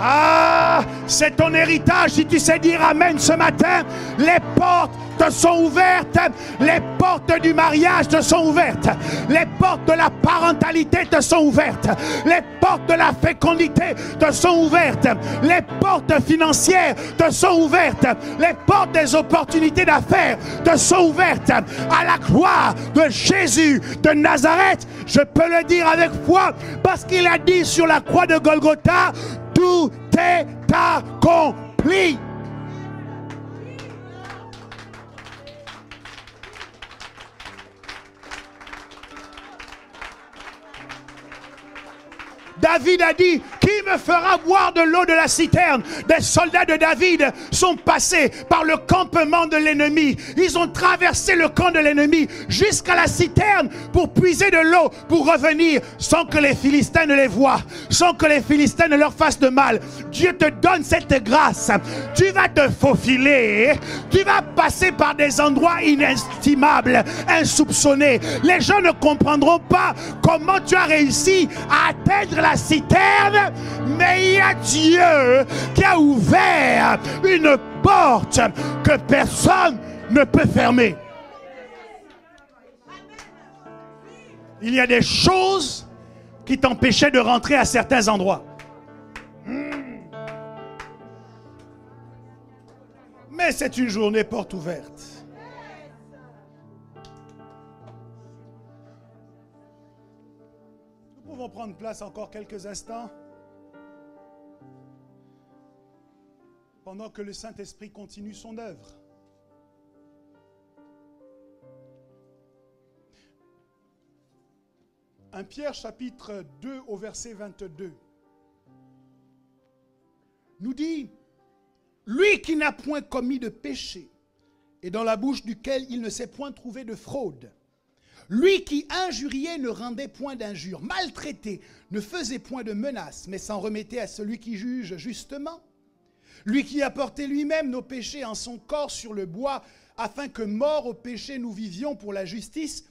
A: Ah, c'est ton héritage si tu sais dire amen ce matin. Les portes te sont ouvertes. Les portes du mariage te sont ouvertes. Les portes de la parentalité te sont ouvertes. Les portes de la fécondité te sont ouvertes. Les portes financières te sont ouvertes. Les portes des opportunités d'affaires te sont ouvertes. À la gloire de Jésus de Nazareth, je peux le dire avec foi parce qu'il a dit sur la croix de Golgotha, tout est accompli. David a dit, qui me fera boire de l'eau de la citerne? Des soldats de David sont passés par le campement de l'ennemi. Ils ont traversé le camp de l'ennemi jusqu'à la citerne pour puiser de l'eau, pour revenir sans que les Philistins ne les voient, sans que les Philistins ne leur fassent de mal. Dieu te donne cette grâce. Tu vas te faufiler. Tu vas passer par des endroits inestimables, insoupçonnés. Les gens ne comprendront pas comment tu as réussi à atteindre la citerne, mais il y a Dieu qui a ouvert une porte que personne ne peut fermer. Il y a des choses qui t'empêchaient de rentrer à certains endroits. Mais c'est une journée porte ouverte. Nous pouvons prendre place encore quelques instants pendant que le Saint-Esprit continue son œuvre. Un Pierre chapitre 2 au verset 22 nous dit: lui qui n'a point commis de péché et dans la bouche duquel il ne s'est point trouvé de fraude, lui qui injuriait ne rendait point d'injure, maltraitait, ne faisait point de menaces, mais s'en remettait à celui qui juge justement. Lui qui a porté lui-même nos péchés en son corps sur le bois, afin que, morts au péché, nous vivions pour la justice.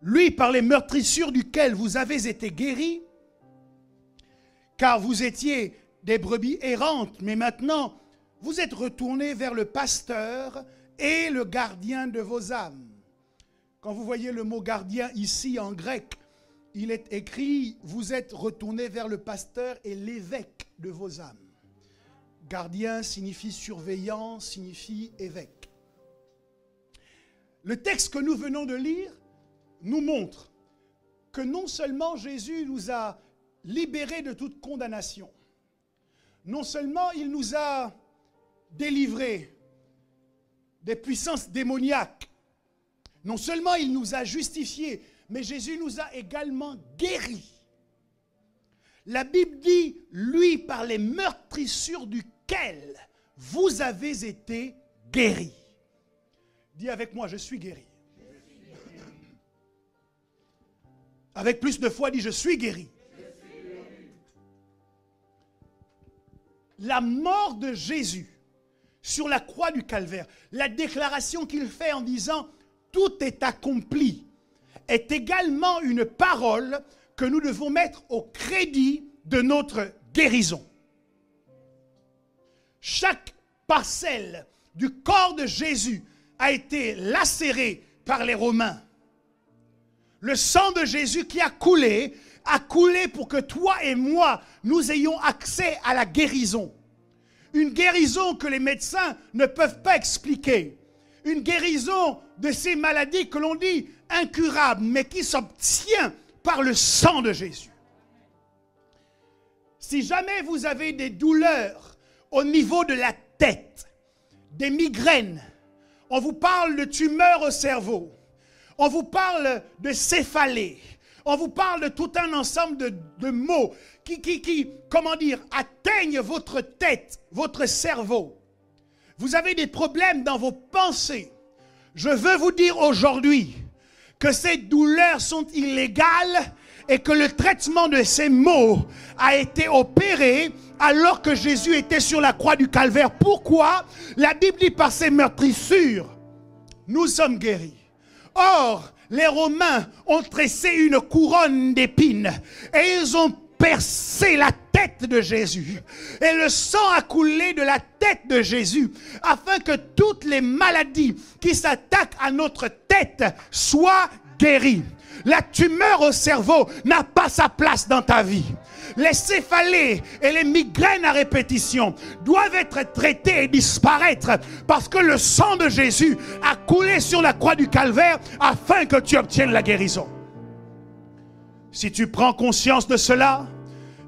A: Lui, par les meurtrissures duquel vous avez été guéris, car vous étiez des brebis errantes, mais maintenant, vous êtes retournés vers le pasteur et le gardien de vos âmes. Quand vous voyez le mot gardien ici en grec, il est écrit, vous êtes retournés vers le pasteur et l'évêque de vos âmes. Gardien signifie surveillant, signifie évêque. Le texte que nous venons de lire nous montre que non seulement Jésus nous a libérés de toute condamnation, non seulement il nous a délivrés des puissances démoniaques, non seulement il nous a justifiés, mais Jésus nous a également guéris. La Bible dit, lui, par les meurtrissures duquel vous avez été guéris. Dis avec moi, je suis guéri. Avec plus de foi, dis, je suis guéri. La mort de Jésus sur la croix du Calvaire, la déclaration qu'il fait en disant « tout est accompli » est également une parole que nous devons mettre au crédit de notre guérison. Chaque parcelle du corps de Jésus a été lacérée par les Romains. Le sang de Jésus qui a coulé pour que toi et moi, nous ayons accès à la guérison. Une guérison que les médecins ne peuvent pas expliquer. Une guérison de ces maladies que l'on dit incurables, mais qui s'obtient par le sang de Jésus. Si jamais vous avez des douleurs au niveau de la tête, des migraines, on vous parle de tumeurs au cerveau, on vous parle de céphalée, on vous parle de tout un ensemble de mots qui, comment dire, atteignent votre tête, votre cerveau. Vous avez des problèmes dans vos pensées. Je veux vous dire aujourd'hui que ces douleurs sont illégales et que le traitement de ces maux a été opéré alors que Jésus était sur la croix du Calvaire. Pourquoi? La Bible dit par ses meurtrissures, nous sommes guéris. Or, les Romains ont tressé une couronne d'épines et ils ont percé la tête de Jésus. Et le sang a coulé de la tête de Jésus afin que toutes les maladies qui s'attaquent à notre tête soient guéries. La tumeur au cerveau n'a pas sa place dans ta vie. Les céphalées et les migraines à répétition doivent être traitées et disparaître parce que le sang de Jésus a coulé sur la croix du Calvaire afin que tu obtiennes la guérison. Si tu prends conscience de cela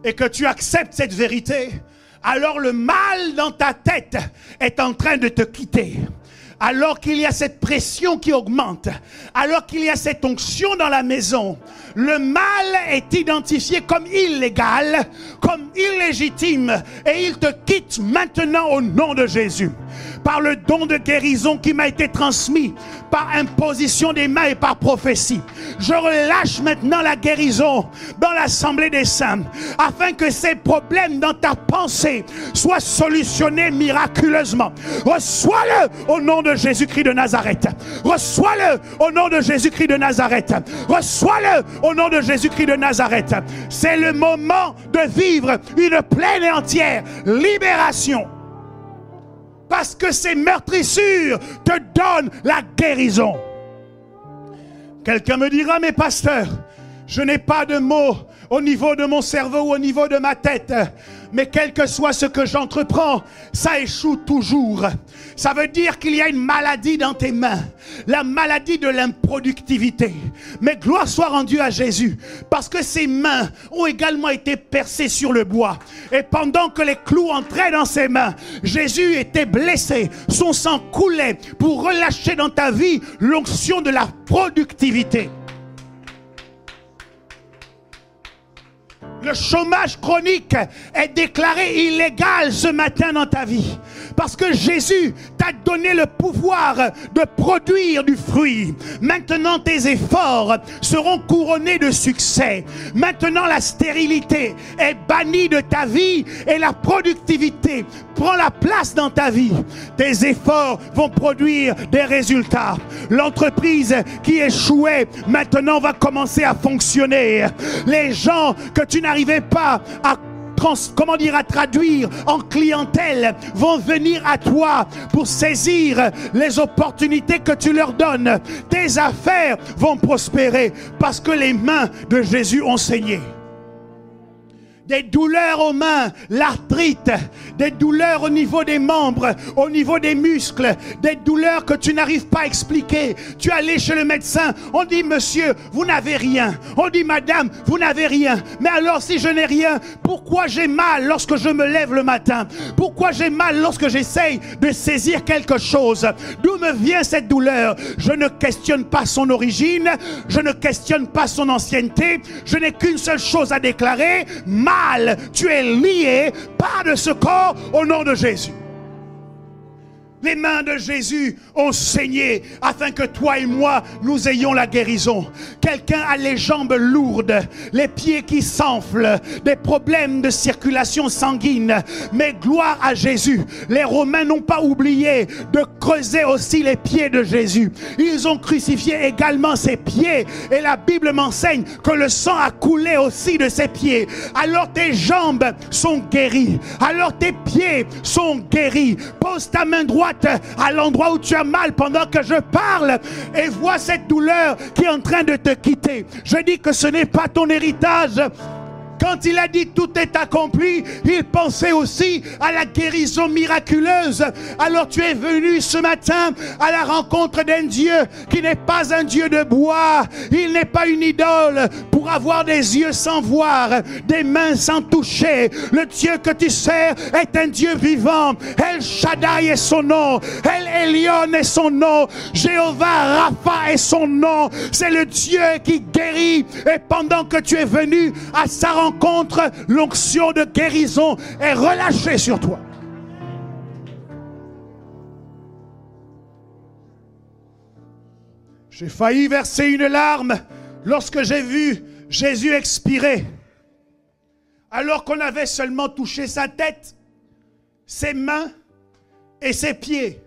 A: et que tu acceptes cette vérité, alors le mal dans ta tête est en train de te quitter. Alors qu'il y a cette pression qui augmente, alors qu'il y a cette onction dans la maison, le mal est identifié comme illégal, comme illégitime, et il te quitte maintenant au nom de Jésus. Par le don de guérison qui m'a été transmis, par imposition des mains et par prophétie, je relâche maintenant la guérison dans l'assemblée des saints, afin que ces problèmes dans ta pensée soient solutionnés miraculeusement. Reçois-le au nom de Jésus-Christ de Nazareth. Reçois-le au nom de Jésus-Christ de Nazareth. Reçois-le au nom de Jésus-Christ de Nazareth. C'est le moment de vivre une pleine et entière libération. Parce que ces meurtrissures te donnent la guérison. Quelqu'un me dira, mais pasteur, je n'ai pas de mots au niveau de mon cerveau ou au niveau de ma tête. Mais quel que soit ce que j'entreprends, ça échoue toujours. Ça veut dire qu'il y a une maladie dans tes mains. La maladie de l'improductivité. Mais gloire soit rendue à Jésus. Parce que ses mains ont également été percées sur le bois. Et pendant que les clous entraient dans ses mains, Jésus était blessé. Son sang coulait pour relâcher dans ta vie l'onction de la productivité. Le chômage chronique est déclaré illégal ce matin dans ta vie. Parce que Jésus t'a donné le pouvoir de produire du fruit. Maintenant, tes efforts seront couronnés de succès. Maintenant, la stérilité est bannie de ta vie et la productivité prend la place dans ta vie. Tes efforts vont produire des résultats. L'entreprise qui échouait maintenant va commencer à fonctionner. Les gens que tu n'arrivais pas à traduire en clientèle vont venir à toi pour saisir les opportunités que tu leur donnes. Tes affaires vont prospérer parce que les mains de Jésus ont saigné. Des douleurs aux mains, l'arthrite, des douleurs au niveau des membres, au niveau des muscles, des douleurs que tu n'arrives pas à expliquer. Tu es allé chez le médecin, on dit monsieur, vous n'avez rien. On dit madame, vous n'avez rien. Mais alors si je n'ai rien, pourquoi j'ai mal lorsque je me lève le matin? Pourquoi j'ai mal lorsque j'essaye de saisir quelque chose? D'où me vient cette douleur? Je ne questionne pas son origine, je ne questionne pas son ancienneté, je n'ai qu'une seule chose à déclarer: tu es lié par de ce corps au nom de Jésus. Les mains de Jésus ont saigné afin que toi et moi, nous ayons la guérison. Quelqu'un a les jambes lourdes, les pieds qui s'enflent, des problèmes de circulation sanguine. Mais gloire à Jésus. Les Romains n'ont pas oublié de creuser aussi les pieds de Jésus. Ils ont crucifié également ses pieds. Et la Bible m'enseigne que le sang a coulé aussi de ses pieds. Alors tes jambes sont guéries. Alors tes pieds sont guéris. Pose ta main droite à l'endroit où tu as mal pendant que je parle et vois cette douleur qui est en train de te quitter. Je dis que ce n'est pas ton héritage. Quand il a dit tout est accompli, il pensait aussi à la guérison miraculeuse. Alors tu es venu ce matin à la rencontre d'un Dieu qui n'est pas un Dieu de bois. Il n'est pas une idole pour avoir des yeux sans voir, des mains sans toucher. Le Dieu que tu sers est un Dieu vivant. El Shaddai est son nom. El Elyon est son nom. Jéhovah Rapha est son nom. C'est le Dieu qui guérit. Et pendant que tu es venu à sa rencontre, l'onction de guérison est relâchée sur toi. J'ai failli verser une larme lorsque j'ai vu Jésus expirer. Alors qu'on avait seulement touché sa tête, ses mains et ses pieds.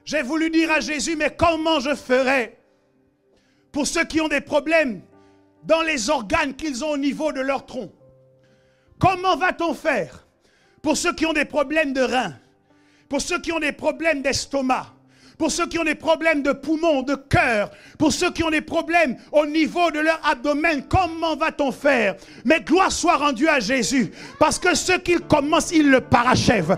A: J'ai voulu dire à Jésus, mais comment je ferai pour ceux qui ont des problèmes dans les organes qu'ils ont au niveau de leur tronc? Comment va-t-on faire pour ceux qui ont des problèmes de reins, pour ceux qui ont des problèmes d'estomac, pour ceux qui ont des problèmes de poumons, de cœur, pour ceux qui ont des problèmes au niveau de leur abdomen? Comment va-t-on faire? Mais gloire soit rendue à Jésus, parce que ce qu'il commence, il le parachève.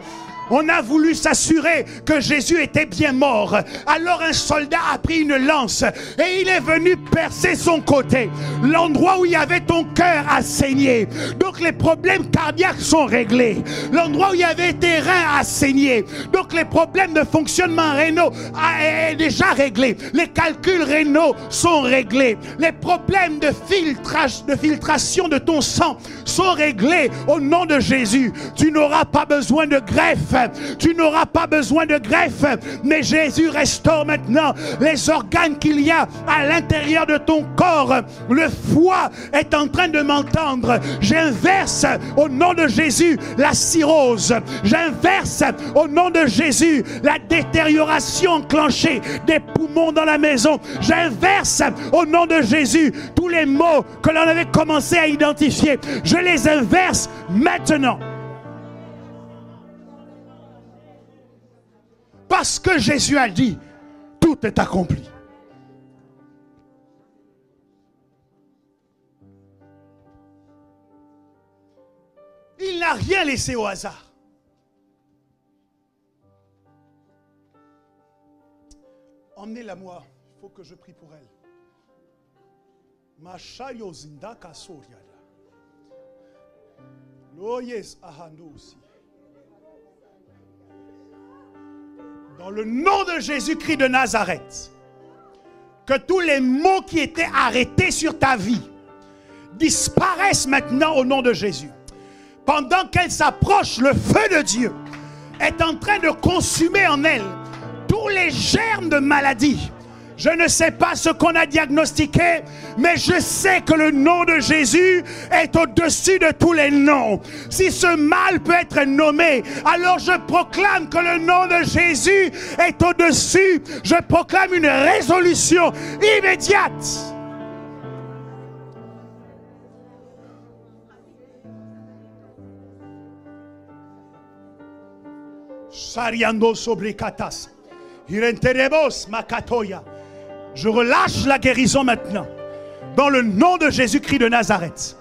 A: On a voulu s'assurer que Jésus était bien mort. Alors un soldat a pris une lance et il est venu percer son côté. L'endroit où il y avait ton cœur a saigné. Donc les problèmes cardiaques sont réglés. L'endroit où il y avait tes reins a saigné. Donc les problèmes de fonctionnement rénaux est déjà réglé. Les calculs rénaux sont réglés. Les problèmes de filtration de ton sang sont réglés au nom de Jésus. Tu n'auras pas besoin de greffe. Tu n'auras pas besoin de greffe, mais Jésus restaure maintenant les organes qu'il y a à l'intérieur de ton corps. Le foie est en train de m'entendre. J'inverse au nom de Jésus la cirrhose. J'inverse au nom de Jésus la détérioration enclenchée des poumons dans la maison. J'inverse au nom de Jésus tous les maux que l'on avait commencé à identifier. Je les inverse maintenant. Parce que Jésus a dit, tout est accompli. Il n'a rien laissé au hasard. Emmenez-la moi, il faut que je prie pour elle. Mashayo zindaka soriada. Loyes ahanousi. Dans le nom de Jésus-Christ de Nazareth, que tous les maux qui étaient arrêtés sur ta vie disparaissent maintenant au nom de Jésus. Pendant qu'elle s'approche, le feu de Dieu est en train de consumer en elle tous les germes de maladie. Je ne sais pas ce qu'on a diagnostiqué, mais je sais que le nom de Jésus est au-dessus de tous les noms. Si ce mal peut être nommé, alors je proclame que le nom de Jésus est au-dessus. Je proclame une résolution immédiate. Sariando sobrikatas. Irenterebos makatoya. Je relâche la guérison maintenant. Dans le nom de Jésus-Christ de Nazareth.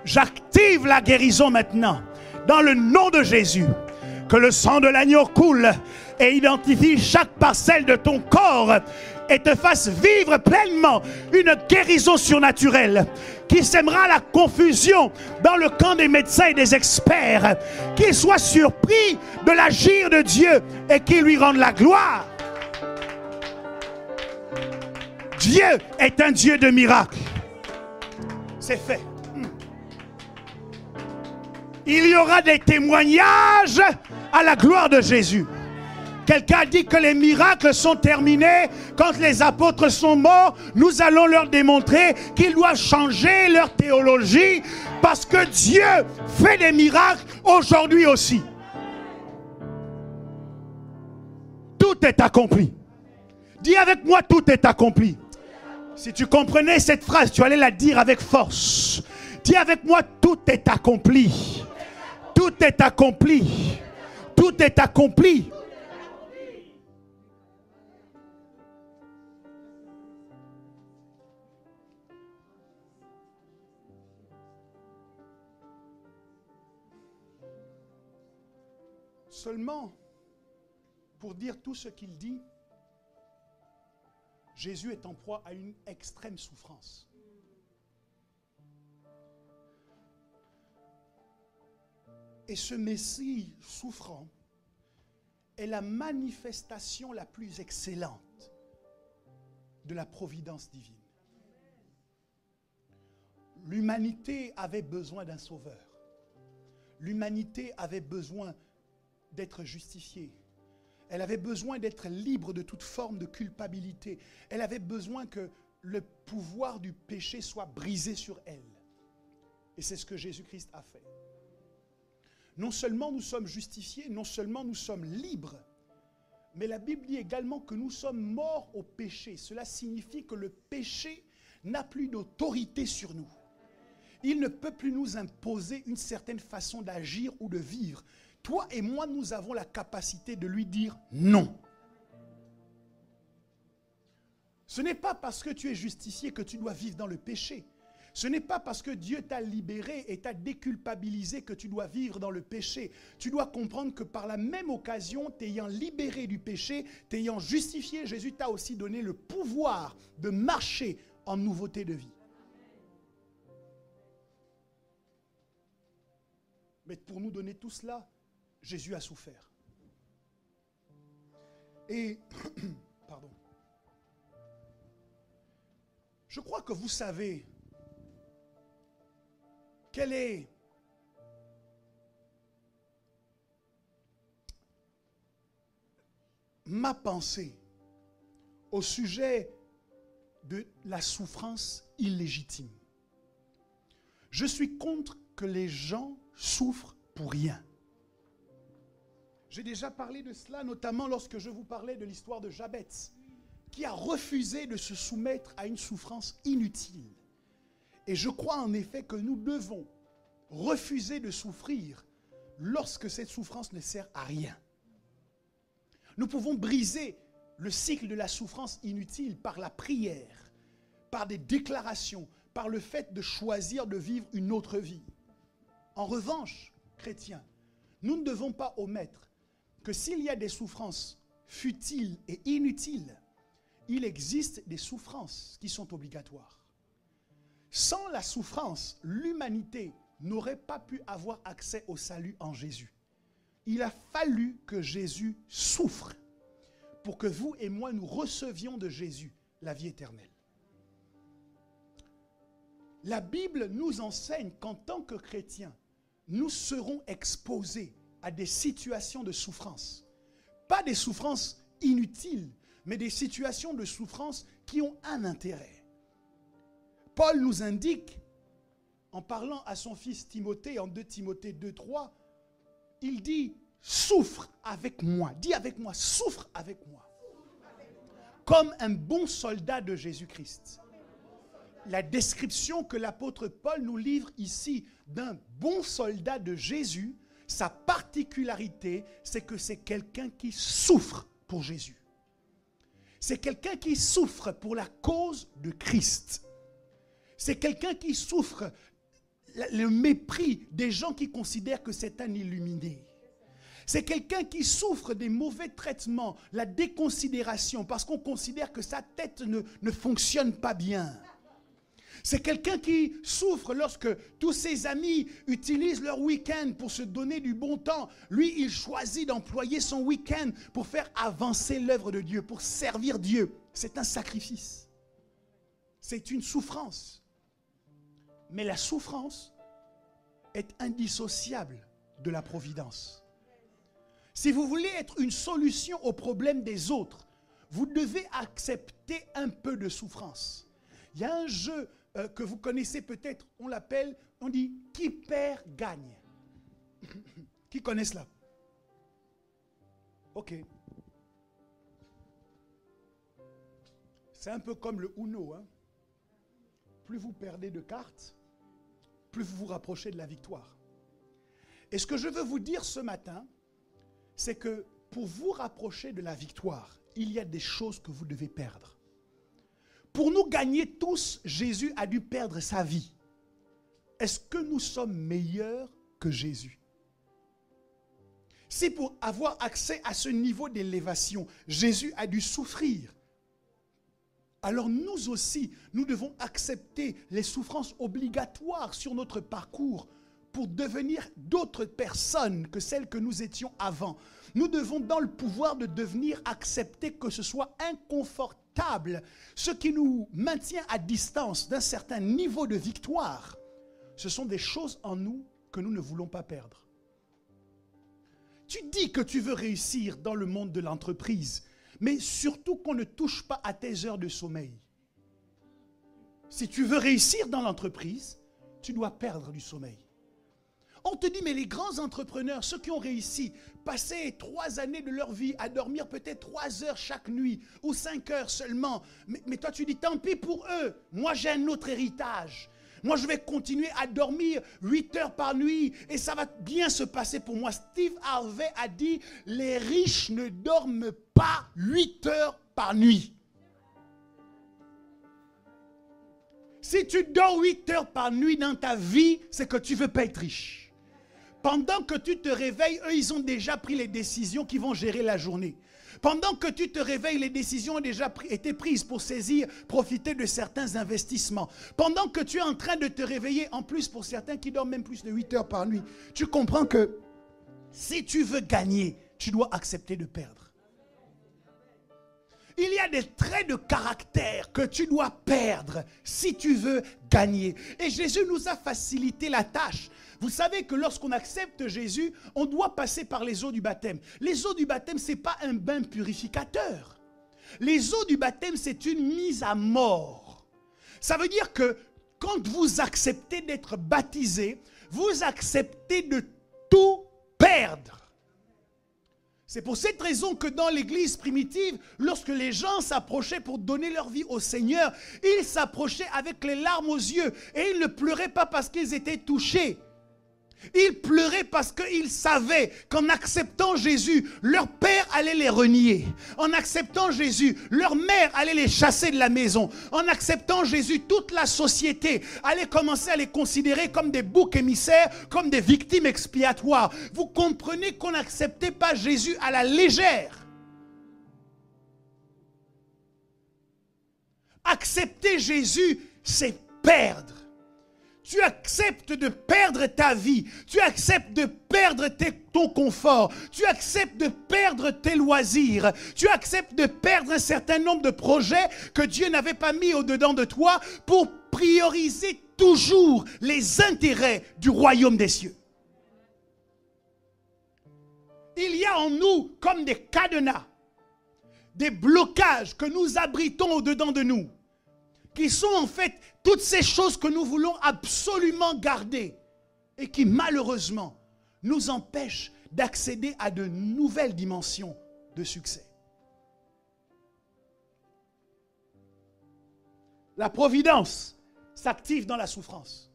A: J'active la guérison maintenant. Dans le nom de Jésus. Que le sang de l'agneau coule et identifie chaque parcelle de ton corps et te fasse vivre pleinement une guérison surnaturelle qui sèmera la confusion dans le camp des médecins et des experts, qu'ils soient surpris de l'agir de Dieu et qu'ils lui rendent la gloire. Dieu est un Dieu de miracles. C'est fait. Il y aura des témoignages à la gloire de Jésus. Quelqu'un a dit que les miracles sont terminés. Quand les apôtres sont morts, nous allons leur démontrer qu'ils doivent changer leur théologie parce que Dieu fait des miracles aujourd'hui aussi. Tout est accompli. Dis avec moi, tout est accompli. Si tu comprenais cette phrase, tu allais la dire avec force. Dis avec moi, tout est accompli. Tout est accompli. Tout est accompli. Seulement, pour dire tout ce qu'il dit, Jésus est en proie à une extrême souffrance. Et ce Messie souffrant est la manifestation la plus excellente de la providence divine. L'humanité avait besoin d'un sauveur. L'humanité avait besoin d'être justifiée. Elle avait besoin d'être libre de toute forme de culpabilité. Elle avait besoin que le pouvoir du péché soit brisé sur elle. Et c'est ce que Jésus-Christ a fait. Non seulement nous sommes justifiés, non seulement nous sommes libres, mais la Bible dit également que nous sommes morts au péché. Cela signifie que le péché n'a plus d'autorité sur nous. Il ne peut plus nous imposer une certaine façon d'agir ou de vivre. Toi et moi, nous avons la capacité de lui dire non. Ce n'est pas parce que tu es justifié que tu dois vivre dans le péché. Ce n'est pas parce que Dieu t'a libéré et t'a déculpabilisé que tu dois vivre dans le péché. Tu dois comprendre que par la même occasion, t'ayant libéré du péché, t'ayant justifié, Jésus t'a aussi donné le pouvoir de marcher en nouveauté de vie. Mais pour nous donner tout cela, Jésus a souffert. Et, pardon, je crois que vous savez quelle est ma pensée au sujet de la souffrance illégitime. Je suis contre que les gens souffrent pour rien. J'ai déjà parlé de cela, notamment lorsque je vous parlais de l'histoire de Jabez, qui a refusé de se soumettre à une souffrance inutile. Et je crois en effet que nous devons refuser de souffrir lorsque cette souffrance ne sert à rien. Nous pouvons briser le cycle de la souffrance inutile par la prière, par des déclarations, par le fait de choisir de vivre une autre vie. En revanche, chrétiens, nous ne devons pas omettre que s'il y a des souffrances futiles et inutiles, il existe des souffrances qui sont obligatoires. Sans la souffrance, l'humanité n'aurait pas pu avoir accès au salut en Jésus. Il a fallu que Jésus souffre pour que vous et moi, nous recevions de Jésus la vie éternelle. La Bible nous enseigne qu'en tant que chrétiens, nous serons exposés à des situations de souffrance. Pas des souffrances inutiles, mais des situations de souffrance qui ont un intérêt. Paul nous indique, en parlant à son fils Timothée, en 2 Timothée 2:3, il dit « Souffre avec moi ». Dis avec moi « Souffre avec moi ». Comme un bon soldat de Jésus-Christ. La description que l'apôtre Paul nous livre ici d'un bon soldat de Jésus, sa particularité, c'est que c'est quelqu'un qui souffre pour Jésus. C'est quelqu'un qui souffre pour la cause de Christ. C'est quelqu'un qui souffre le mépris des gens qui considèrent que c'est un illuminé. C'est quelqu'un qui souffre des mauvais traitements, la déconsidération, parce qu'on considère que sa tête ne fonctionne pas bien. C'est quelqu'un qui souffre lorsque tous ses amis utilisent leur week-end pour se donner du bon temps. Lui, il choisit d'employer son week-end pour faire avancer l'œuvre de Dieu, pour servir Dieu. C'est un sacrifice. C'est une souffrance. Mais la souffrance est indissociable de la providence. Si vous voulez être une solution aux problèmes des autres, vous devez accepter un peu de souffrance. Il y a un jeu que vous connaissez peut-être, on l'appelle, on dit « qui perd gagne ». Qui connaît cela? Ok. C'est un peu comme le Uno. Hein? Plus vous perdez de cartes, plus vous vous rapprochez de la victoire. Et ce que je veux vous dire ce matin, c'est que pour vous rapprocher de la victoire, il y a des choses que vous devez perdre. Pour nous gagner tous, Jésus a dû perdre sa vie. Est-ce que nous sommes meilleurs que Jésus? Si pour avoir accès à ce niveau d'élévation, Jésus a dû souffrir, alors nous aussi, nous devons accepter les souffrances obligatoires sur notre parcours pour devenir d'autres personnes que celles que nous étions avant. Nous devons dans le pouvoir de devenir accepter que ce soit inconfortable. Ce qui nous maintient à distance d'un certain niveau de victoire, ce sont des choses en nous que nous ne voulons pas perdre. Tu dis que tu veux réussir dans le monde de l'entreprise, mais surtout qu'on ne touche pas à tes heures de sommeil. Si tu veux réussir dans l'entreprise, tu dois perdre du sommeil. On te dit, mais les grands entrepreneurs, ceux qui ont réussi, passaient 3 années de leur vie à dormir peut-être 3 heures chaque nuit ou 5 heures seulement. Mais toi, tu dis, tant pis pour eux. Moi, j'ai un autre héritage. Moi, je vais continuer à dormir 8 heures par nuit et ça va bien se passer pour moi. Steve Harvey a dit, les riches ne dorment pas 8 heures par nuit. Si tu dors 8 heures par nuit dans ta vie, c'est que tu ne veux pas être riche. Pendant que tu te réveilles, eux, ils ont déjà pris les décisions qui vont gérer la journée. Pendant que tu te réveilles, les décisions ont déjà été prises pour saisir, profiter de certains investissements. Pendant que tu es en train de te réveiller, en plus pour certains qui dorment même plus de 8 heures par nuit, tu comprends que si tu veux gagner, tu dois accepter de perdre. Il y a des traits de caractère que tu dois perdre si tu veux gagner. Et Jésus nous a facilité la tâche. Vous savez que lorsqu'on accepte Jésus, on doit passer par les eaux du baptême. Les eaux du baptême, ce n'est pas un bain purificateur. Les eaux du baptême, c'est une mise à mort. Ça veut dire que quand vous acceptez d'être baptisé, vous acceptez de tout perdre. C'est pour cette raison que dans l'église primitive, lorsque les gens s'approchaient pour donner leur vie au Seigneur, ils s'approchaient avec les larmes aux yeux et ils ne pleuraient pas parce qu'ils étaient touchés. Ils pleuraient parce qu'ils savaient qu'en acceptant Jésus, leur père allait les renier. En acceptant Jésus, leur mère allait les chasser de la maison. En acceptant Jésus, toute la société allait commencer à les considérer comme des boucs émissaires, comme des victimes expiatoires. Vous comprenez qu'on n'acceptait pas Jésus à la légère. Accepter Jésus, c'est perdre. Tu acceptes de perdre ta vie, tu acceptes de perdre ton confort, tu acceptes de perdre tes loisirs, tu acceptes de perdre un certain nombre de projets que Dieu n'avait pas mis au-dedans de toi pour prioriser toujours les intérêts du royaume des cieux. Il y a en nous comme des cadenas, des blocages que nous abritons au-dedans de nous, qui sont en fait toutes ces choses que nous voulons absolument garder et qui malheureusement nous empêchent d'accéder à de nouvelles dimensions de succès. La providence s'active dans la souffrance.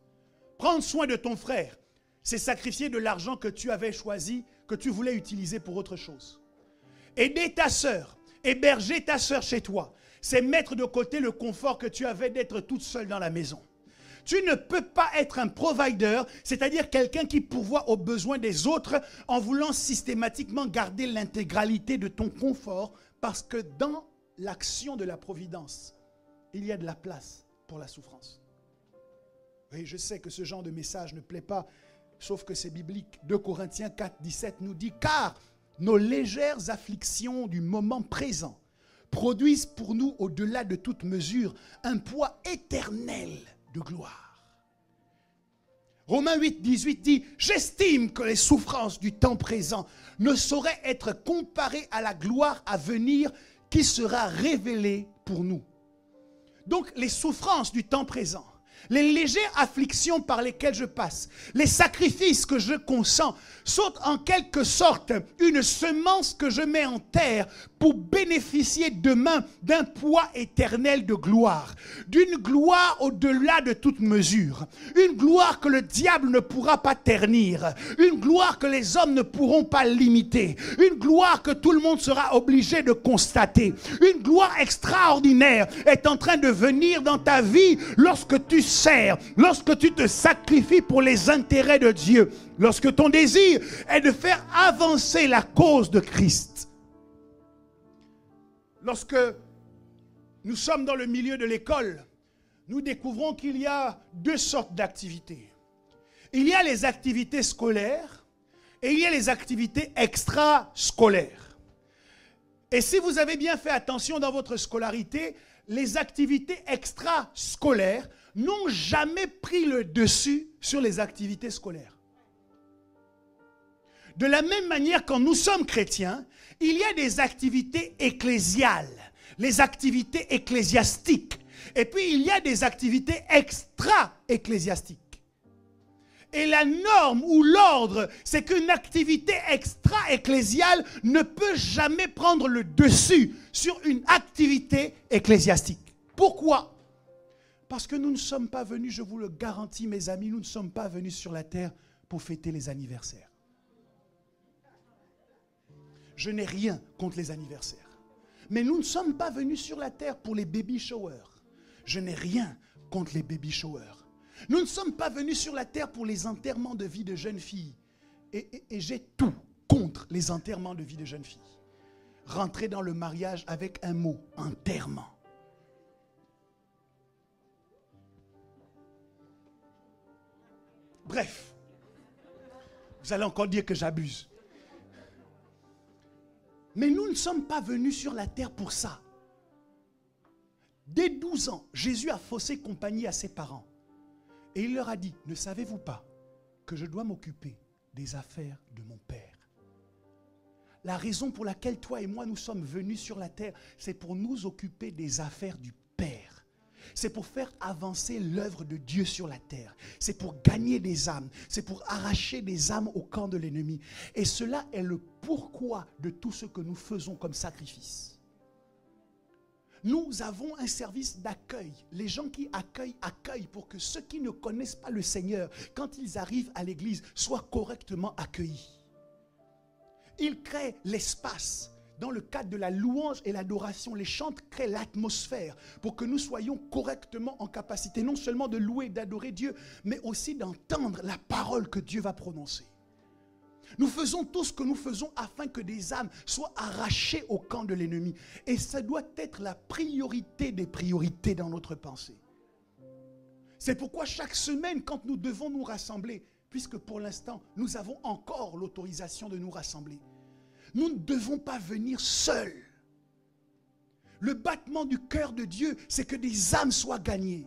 A: Prendre soin de ton frère, c'est sacrifier de l'argent que tu avais choisi, que tu voulais utiliser pour autre chose. Aider ta sœur, héberger ta sœur chez toi, c'est mettre de côté le confort que tu avais d'être toute seule dans la maison. Tu ne peux pas être un provider, c'est-à-dire quelqu'un qui pourvoit aux besoins des autres en voulant systématiquement garder l'intégralité de ton confort, parce que dans l'action de la providence, il y a de la place pour la souffrance. Oui, je sais que ce genre de message ne plaît pas, sauf que c'est biblique. 2 Corinthiens 4, 17 nous dit « Car nos légères afflictions du moment présent produisent pour nous, au-delà de toute mesure, un poids éternel de gloire. » Romains 8, 18 dit « J'estime que les souffrances du temps présent ne sauraient être comparées à la gloire à venir qui sera révélée pour nous. » Donc les souffrances du temps présent, les légères afflictions par lesquelles je passe, les sacrifices que je consens sont en quelque sorte une semence que je mets en terre pour bénéficier demain d'un poids éternel de gloire, d'une gloire au-delà de toute mesure, une gloire que le diable ne pourra pas ternir, une gloire que les hommes ne pourront pas limiter, une gloire que tout le monde sera obligé de constater. Une gloire extraordinaire est en train de venir dans ta vie lorsque tu sers, lorsque tu te sacrifies pour les intérêts de Dieu, lorsque ton désir est de faire avancer la cause de Christ. Lorsque nous sommes dans le milieu de l'école, nous découvrons qu'il y a 2 sortes d'activités. Il y a les activités scolaires et il y a les activités extrascolaires. Et si vous avez bien fait attention dans votre scolarité, les activités extrascolaires n'ont jamais pris le dessus sur les activités scolaires. De la même manière, quand nous sommes chrétiens, il y a des activités ecclésiales, les activités ecclésiastiques. Et puis, il y a des activités extra-ecclésiastiques. Et la norme ou l'ordre, c'est qu'une activité extra-ecclésiale ne peut jamais prendre le dessus sur une activité ecclésiastique. Pourquoi? Parce que nous ne sommes pas venus, je vous le garantis mes amis, nous ne sommes pas venus sur la terre pour fêter les anniversaires. Je n'ai rien contre les anniversaires. Mais nous ne sommes pas venus sur la terre pour les baby showers. Je n'ai rien contre les baby showers. Nous ne sommes pas venus sur la terre pour les enterrements de vie de jeunes filles. Et j'ai tout contre les enterrements de vie de jeunes filles. Rentrer dans le mariage avec un mot, enterrement. Bref, vous allez encore dire que j'abuse. Mais nous ne sommes pas venus sur la terre pour ça. Dès 12 ans, Jésus a faussé compagnie à ses parents. Et il leur a dit, ne savez-vous pas que je dois m'occuper des affaires de mon Père? La raison pour laquelle toi et moi nous sommes venus sur la terre, c'est pour nous occuper des affaires du Père. C'est pour faire avancer l'œuvre de Dieu sur la terre. C'est pour gagner des âmes. C'est pour arracher des âmes au camp de l'ennemi. Et cela est le pourquoi de tout ce que nous faisons comme sacrifice. Nous avons un service d'accueil. Les gens qui accueillent, accueillent pour que ceux qui ne connaissent pas le Seigneur, quand ils arrivent à l'église, soient correctement accueillis. Ils créent l'espace. Dans le cadre de la louange et l'adoration, les chants créent l'atmosphère pour que nous soyons correctement en capacité non seulement de louer et d'adorer Dieu, mais aussi d'entendre la parole que Dieu va prononcer. Nous faisons tout ce que nous faisons afin que des âmes soient arrachées au camp de l'ennemi. Et ça doit être la priorité des priorités dans notre pensée. C'est pourquoi chaque semaine, quand nous devons nous rassembler, puisque pour l'instant, nous avons encore l'autorisation de nous rassembler, nous ne devons pas venir seuls. Le battement du cœur de Dieu, c'est que des âmes soient gagnées.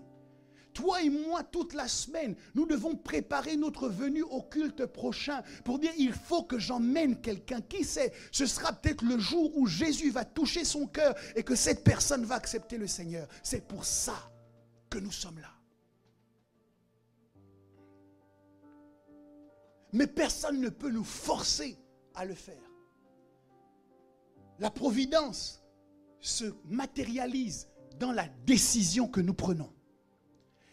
A: Toi et moi, toute la semaine, nous devons préparer notre venue au culte prochain pour dire, il faut que j'emmène quelqu'un. Qui sait, ce sera peut-être le jour où Jésus va toucher son cœur et que cette personne va accepter le Seigneur. C'est pour ça que nous sommes là. Mais personne ne peut nous forcer à le faire. La providence se matérialise dans la décision que nous prenons.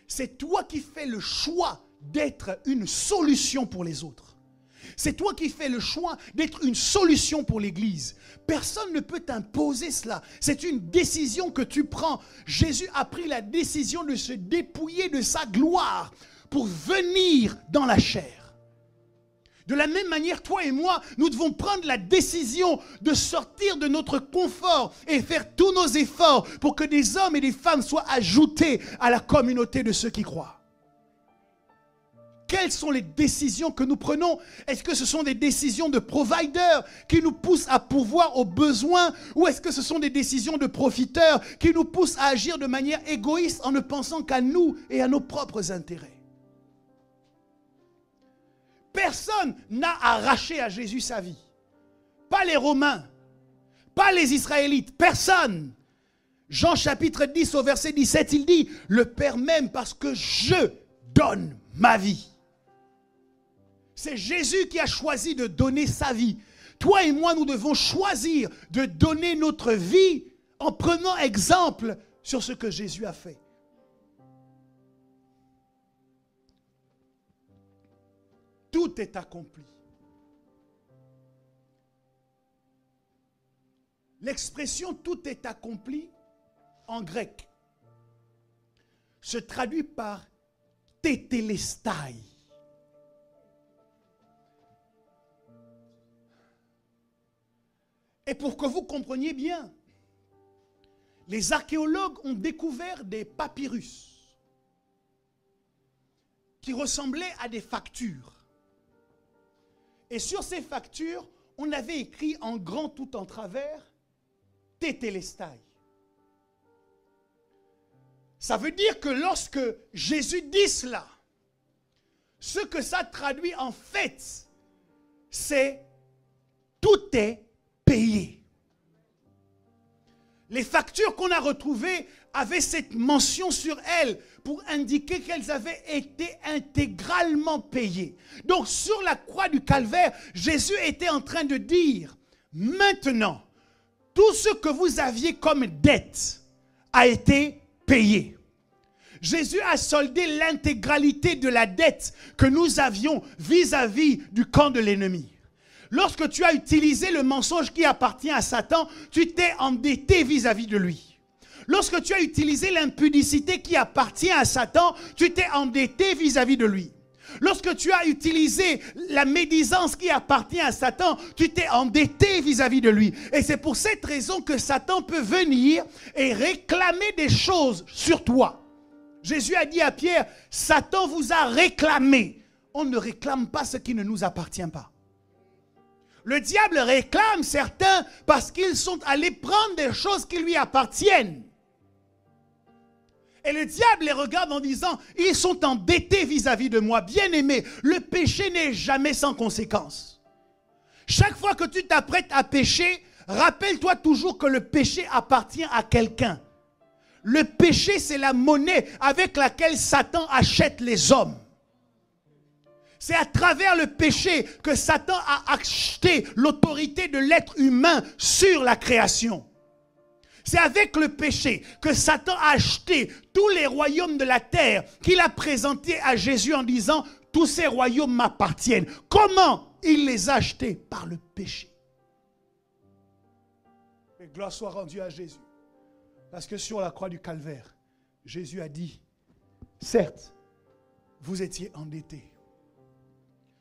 A: C'est toi qui fais le choix d'être une solution pour les autres. C'est toi qui fais le choix d'être une solution pour l'Église. Personne ne peut t'imposer cela. C'est une décision que tu prends. Jésus a pris la décision de se dépouiller de sa gloire pour venir dans la chair. De la même manière, toi et moi, nous devons prendre la décision de sortir de notre confort et faire tous nos efforts pour que des hommes et des femmes soient ajoutés à la communauté de ceux qui croient. Quelles sont les décisions que nous prenons? Est-ce que ce sont des décisions de providers qui nous poussent à pourvoir aux besoins, ou est-ce que ce sont des décisions de profiteurs qui nous poussent à agir de manière égoïste en ne pensant qu'à nous et à nos propres intérêts? Personne n'a arraché à Jésus sa vie. Pas les Romains, pas les Israélites, personne. Jean chapitre 10 au verset 17, il dit, le Père m'aime parce que je donne ma vie. C'est Jésus qui a choisi de donner sa vie. Toi et moi, nous devons choisir de donner notre vie en prenant exemple sur ce que Jésus a fait. Tout est accompli. L'expression « tout est accompli » en grec se traduit par « tétélestai ». Et pour que vous compreniez bien, les archéologues ont découvert des papyrus qui ressemblaient à des factures. Et sur ces factures, on avait écrit en grand tout en travers « tétélestai ». Ça veut dire que lorsque Jésus dit cela, ce que ça traduit en fait, c'est tout est payé. Les factures qu'on a retrouvées avaient cette mention sur elles pour indiquer qu'elles avaient été intégralement payées. Donc sur la croix du calvaire, Jésus était en train de dire, maintenant, tout ce que vous aviez comme dette a été payé. Jésus a soldé l'intégralité de la dette que nous avions vis-à-vis du camp de l'ennemi. Lorsque tu as utilisé le mensonge qui appartient à Satan, tu t'es endetté vis-à-vis de lui. Lorsque tu as utilisé l'impudicité qui appartient à Satan, tu t'es endetté vis-à-vis de lui. Lorsque tu as utilisé la médisance qui appartient à Satan, tu t'es endetté vis-à-vis de lui. Et c'est pour cette raison que Satan peut venir et réclamer des choses sur toi. Jésus a dit à Pierre, Satan vous a réclamé. On ne réclame pas ce qui ne nous appartient pas. Le diable réclame certains parce qu'ils sont allés prendre des choses qui lui appartiennent. Et le diable les regarde en disant, ils sont endettés vis-à-vis de moi. Bien-aimé, le péché n'est jamais sans conséquence. Chaque fois que tu t'apprêtes à pécher, rappelle-toi toujours que le péché appartient à quelqu'un. Le péché, c'est la monnaie avec laquelle Satan achète les hommes. C'est à travers le péché que Satan a acheté l'autorité de l'être humain sur la création. C'est avec le péché que Satan a acheté tous les royaumes de la terre qu'il a présentés à Jésus en disant « Tous ces royaumes m'appartiennent ». Comment il les a achetés? Par le péché. Et gloire soit rendue à Jésus. Parce que sur la croix du calvaire, Jésus a dit « Certes, vous étiez endettés.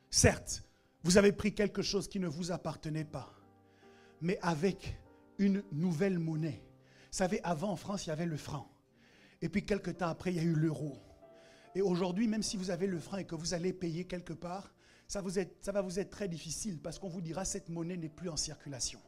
A: Certes, vous avez pris quelque chose qui ne vous appartenait pas. Mais avec une nouvelle monnaie. » Vous savez, avant en France, il y avait le franc. Et puis quelques temps après, il y a eu l'euro. Et aujourd'hui, même si vous avez le franc et que vous allez payer quelque part, ça va vous être très difficile parce qu'on vous dira cette monnaie n'est plus en circulation.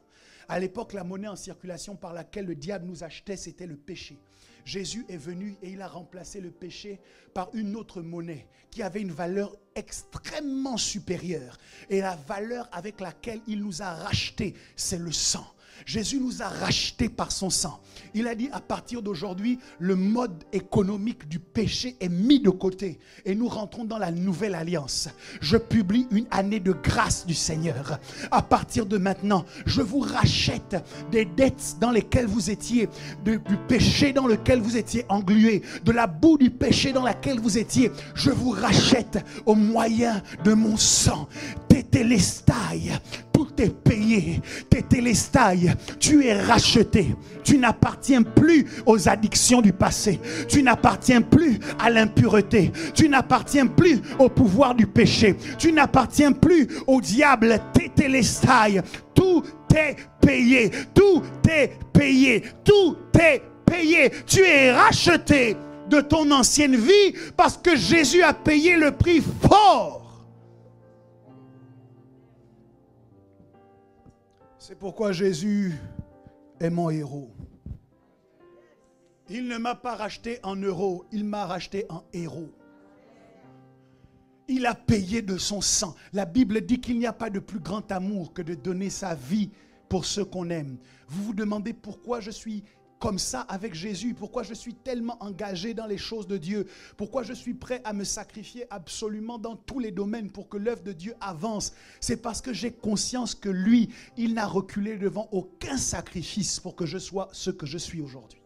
A: À l'époque, la monnaie en circulation par laquelle le diable nous achetait, c'était le péché. Jésus est venu et il a remplacé le péché par une autre monnaie qui avait une valeur extrêmement supérieure. Et la valeur avec laquelle il nous a rachetés, c'est le sang. Jésus nous a rachetés par son sang. Il a dit à partir d'aujourd'hui, le mode économique du péché est mis de côté et nous rentrons dans la nouvelle alliance. Je publie une année de grâce du Seigneur. À partir de maintenant, je vous rachète des dettes dans lesquelles vous étiez, du péché dans lequel vous étiez englué, de la boue du péché dans laquelle vous étiez. Je vous rachète au moyen de mon sang. Tétélestai, tout est payé. Tétélestai, tu es racheté. Tu n'appartiens plus aux addictions du passé. Tu n'appartiens plus à l'impureté. Tu n'appartiens plus au pouvoir du péché. Tu n'appartiens plus au diable. Tétélestai, tout est payé. Tout est payé. Tout est payé. Tu es racheté de ton ancienne vie parce que Jésus a payé le prix fort. C'est pourquoi Jésus est mon héros. Il ne m'a pas racheté en euros, il m'a racheté en héros. Il a payé de son sang. La Bible dit qu'il n'y a pas de plus grand amour que de donner sa vie pour ceux qu'on aime. Vous vous demandez pourquoi je suis comme ça avec Jésus, pourquoi je suis tellement engagé dans les choses de Dieu, pourquoi je suis prêt à me sacrifier absolument dans tous les domaines pour que l'œuvre de Dieu avance. C'est parce que j'ai conscience que lui, il n'a reculé devant aucun sacrifice pour que je sois ce que je suis aujourd'hui.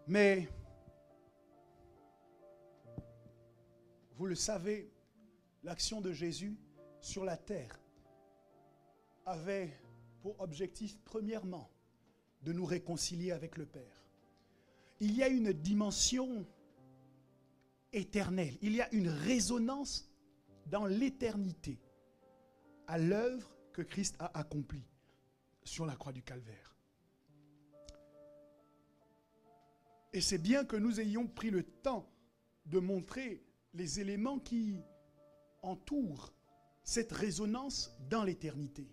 A: Mais, vous le savez, l'action de Jésus sur la terre avait pour objectif, premièrement, de nous réconcilier avec le Père. Il y a une dimension éternelle, il y a une résonance dans l'éternité à l'œuvre que Christ a accomplie sur la croix du Calvaire. Et c'est bien que nous ayons pris le temps de montrer les éléments qui entourent cette résonance dans l'éternité.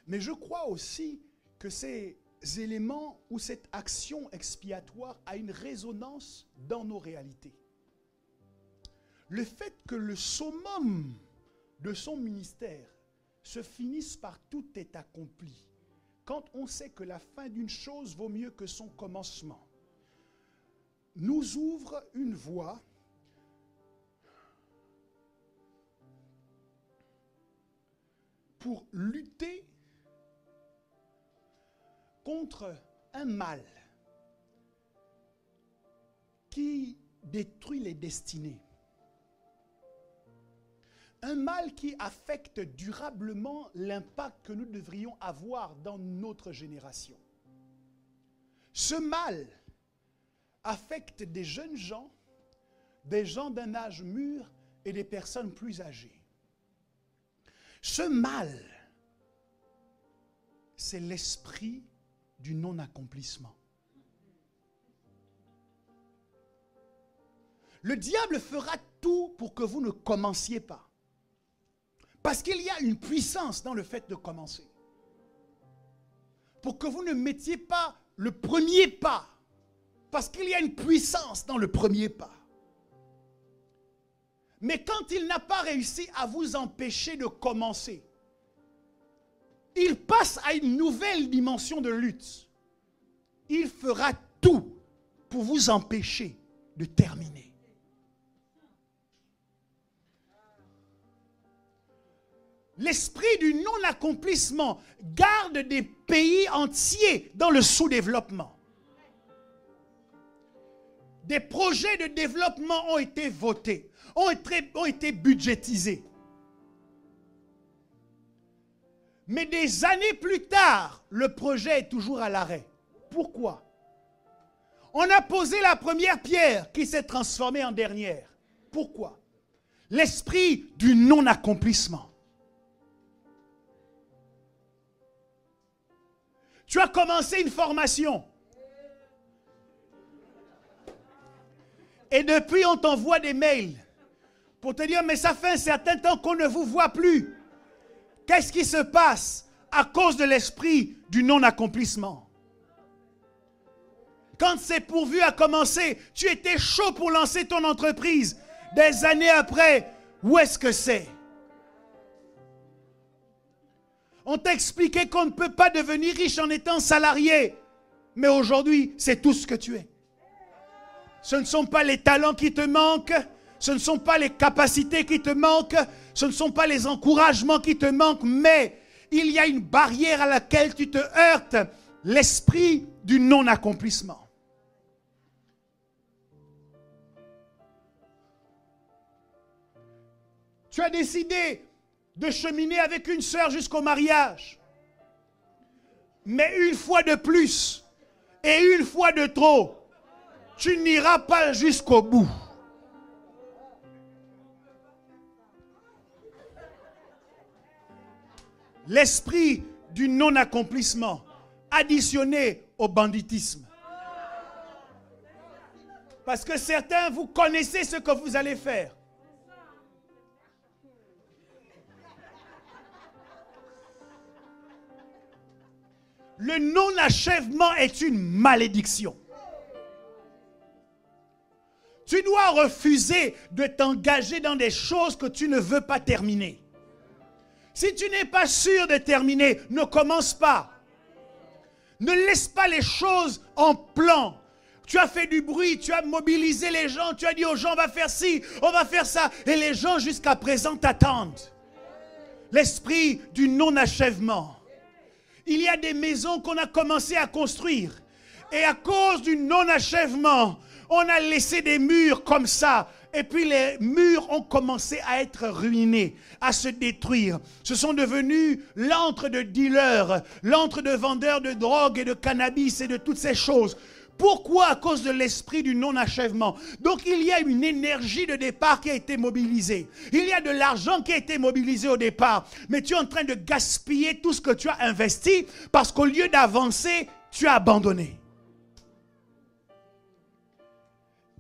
A: Mais je crois aussi que ces éléments ou cette action expiatoire a une résonance dans nos réalités. le fait que le summum de son ministère se finisse par tout est accompli, quand on sait que la fin d'une chose vaut mieux que son commencement, nous ouvre une voie pour lutter contre un mal qui détruit les destinées. Un mal qui affecte durablement l'impact que nous devrions avoir dans notre génération. Ce mal affecte des jeunes gens, des gens d'un âge mûr et des personnes plus âgées. Ce mal, c'est l'esprit du non-accomplissement. Le diable fera tout pour que vous ne commenciez pas. Parce qu'il y a une puissance dans le fait de commencer. Pour que vous ne mettiez pas le premier pas. Parce qu'il y a une puissance dans le premier pas. Mais quand il n'a pas réussi à vous empêcher de commencer, il passe à une nouvelle dimension de lutte. Il fera tout pour vous empêcher de terminer. L'esprit du non-accomplissement garde des pays entiers dans le sous-développement. Des projets de développement ont été votés, ont été budgétisés. Mais des années plus tard, le projet est toujours à l'arrêt. Pourquoi? On a posé la première pierre qui s'est transformée en dernière. Pourquoi? L'esprit du non-accomplissement. Tu as commencé une formation. Et depuis, on t'envoie des mails pour te dire, mais ça fait un certain temps qu'on ne vous voit plus. Qu'est-ce qui se passe à cause de l'esprit du non-accomplissement? Quand c'est pourvu à commencer, tu étais chaud pour lancer ton entreprise. Des années après, où est-ce que c'est? On t'a expliqué qu'on ne peut pas devenir riche en étant salarié. Mais aujourd'hui, c'est tout ce que tu es. Ce ne sont pas les talents qui te manquent. Ce ne sont pas les capacités qui te manquent. Ce ne sont pas les encouragements qui te manquent. Mais il y a une barrière à laquelle tu te heurtes. L'esprit du non-accomplissement. Tu as décidé de cheminer avec une sœur jusqu'au mariage. Mais une fois de plus et une fois de trop, tu n'iras pas jusqu'au bout. L'esprit du non-accomplissement additionné au banditisme. Parce que certains, vous connaissez ce que vous allez faire. Le non-achèvement est une malédiction. Tu dois refuser de t'engager dans des choses que tu ne veux pas terminer. Si tu n'es pas sûr de terminer, ne commence pas. Ne laisse pas les choses en plan. Tu as fait du bruit, tu as mobilisé les gens, tu as dit aux gens, on va faire ci, on va faire ça. Et les gens jusqu'à présent t'attendent. L'esprit du non-achèvement. Il y a des maisons qu'on a commencé à construire. Et à cause du non-achèvement, on a laissé des murs comme ça. Et puis les murs ont commencé à être ruinés, à se détruire. Ce sont devenus l'antre de dealers, l'antre de vendeurs de drogue et de cannabis et de toutes ces choses. Pourquoi? À cause de l'esprit du non-achèvement. Donc il y a une énergie de départ qui a été mobilisée. Il y a de l'argent qui a été mobilisé au départ. Mais tu es en train de gaspiller tout ce que tu as investi parce qu'au lieu d'avancer, tu as abandonné.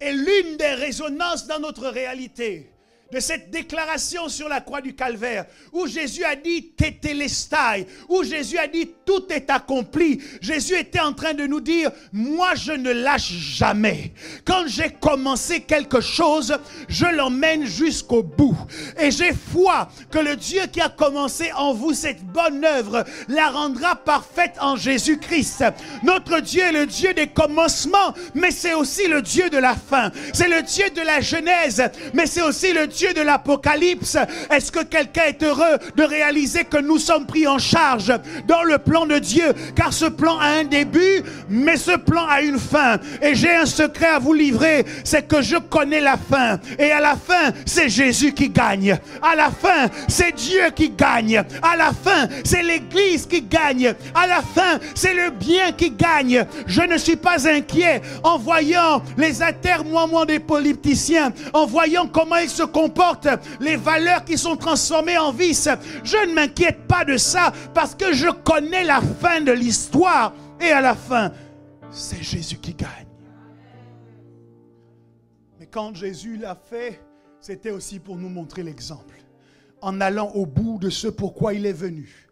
A: Et l'une des résonances dans notre réalité de cette déclaration sur la croix du Calvaire, où Jésus a dit Tétélestai, où Jésus a dit tout est accompli. Jésus était en train de nous dire, moi je ne lâche jamais. Quand j'ai commencé quelque chose, je l'emmène jusqu'au bout. Et j'ai foi que le Dieu qui a commencé en vous cette bonne œuvre la rendra parfaite en Jésus-Christ. Notre Dieu est le Dieu des commencements, mais c'est aussi le Dieu de la fin. C'est le Dieu de la Genèse, mais c'est aussi le Dieu de l'Apocalypse. Est-ce que quelqu'un est heureux de réaliser que nous sommes pris en charge dans le plan de Dieu? Car ce plan a un début, mais ce plan a une fin. Et j'ai un secret à vous livrer, c'est que je connais la fin. Et à la fin, c'est Jésus qui gagne. À la fin, c'est Dieu qui gagne. À la fin, c'est l'Église qui gagne. À la fin, c'est le bien qui gagne. Je ne suis pas inquiet en voyant les atermoiements des politiciens, en voyant comment ils se comportent, les valeurs qui sont transformées en vices. Je ne m'inquiète pas de ça parce que je connais la fin de l'histoire. Et à la fin, c'est Jésus qui gagne. Mais quand Jésus l'a fait, c'était aussi pour nous montrer l'exemple. En allant au bout de ce pourquoi il est venu.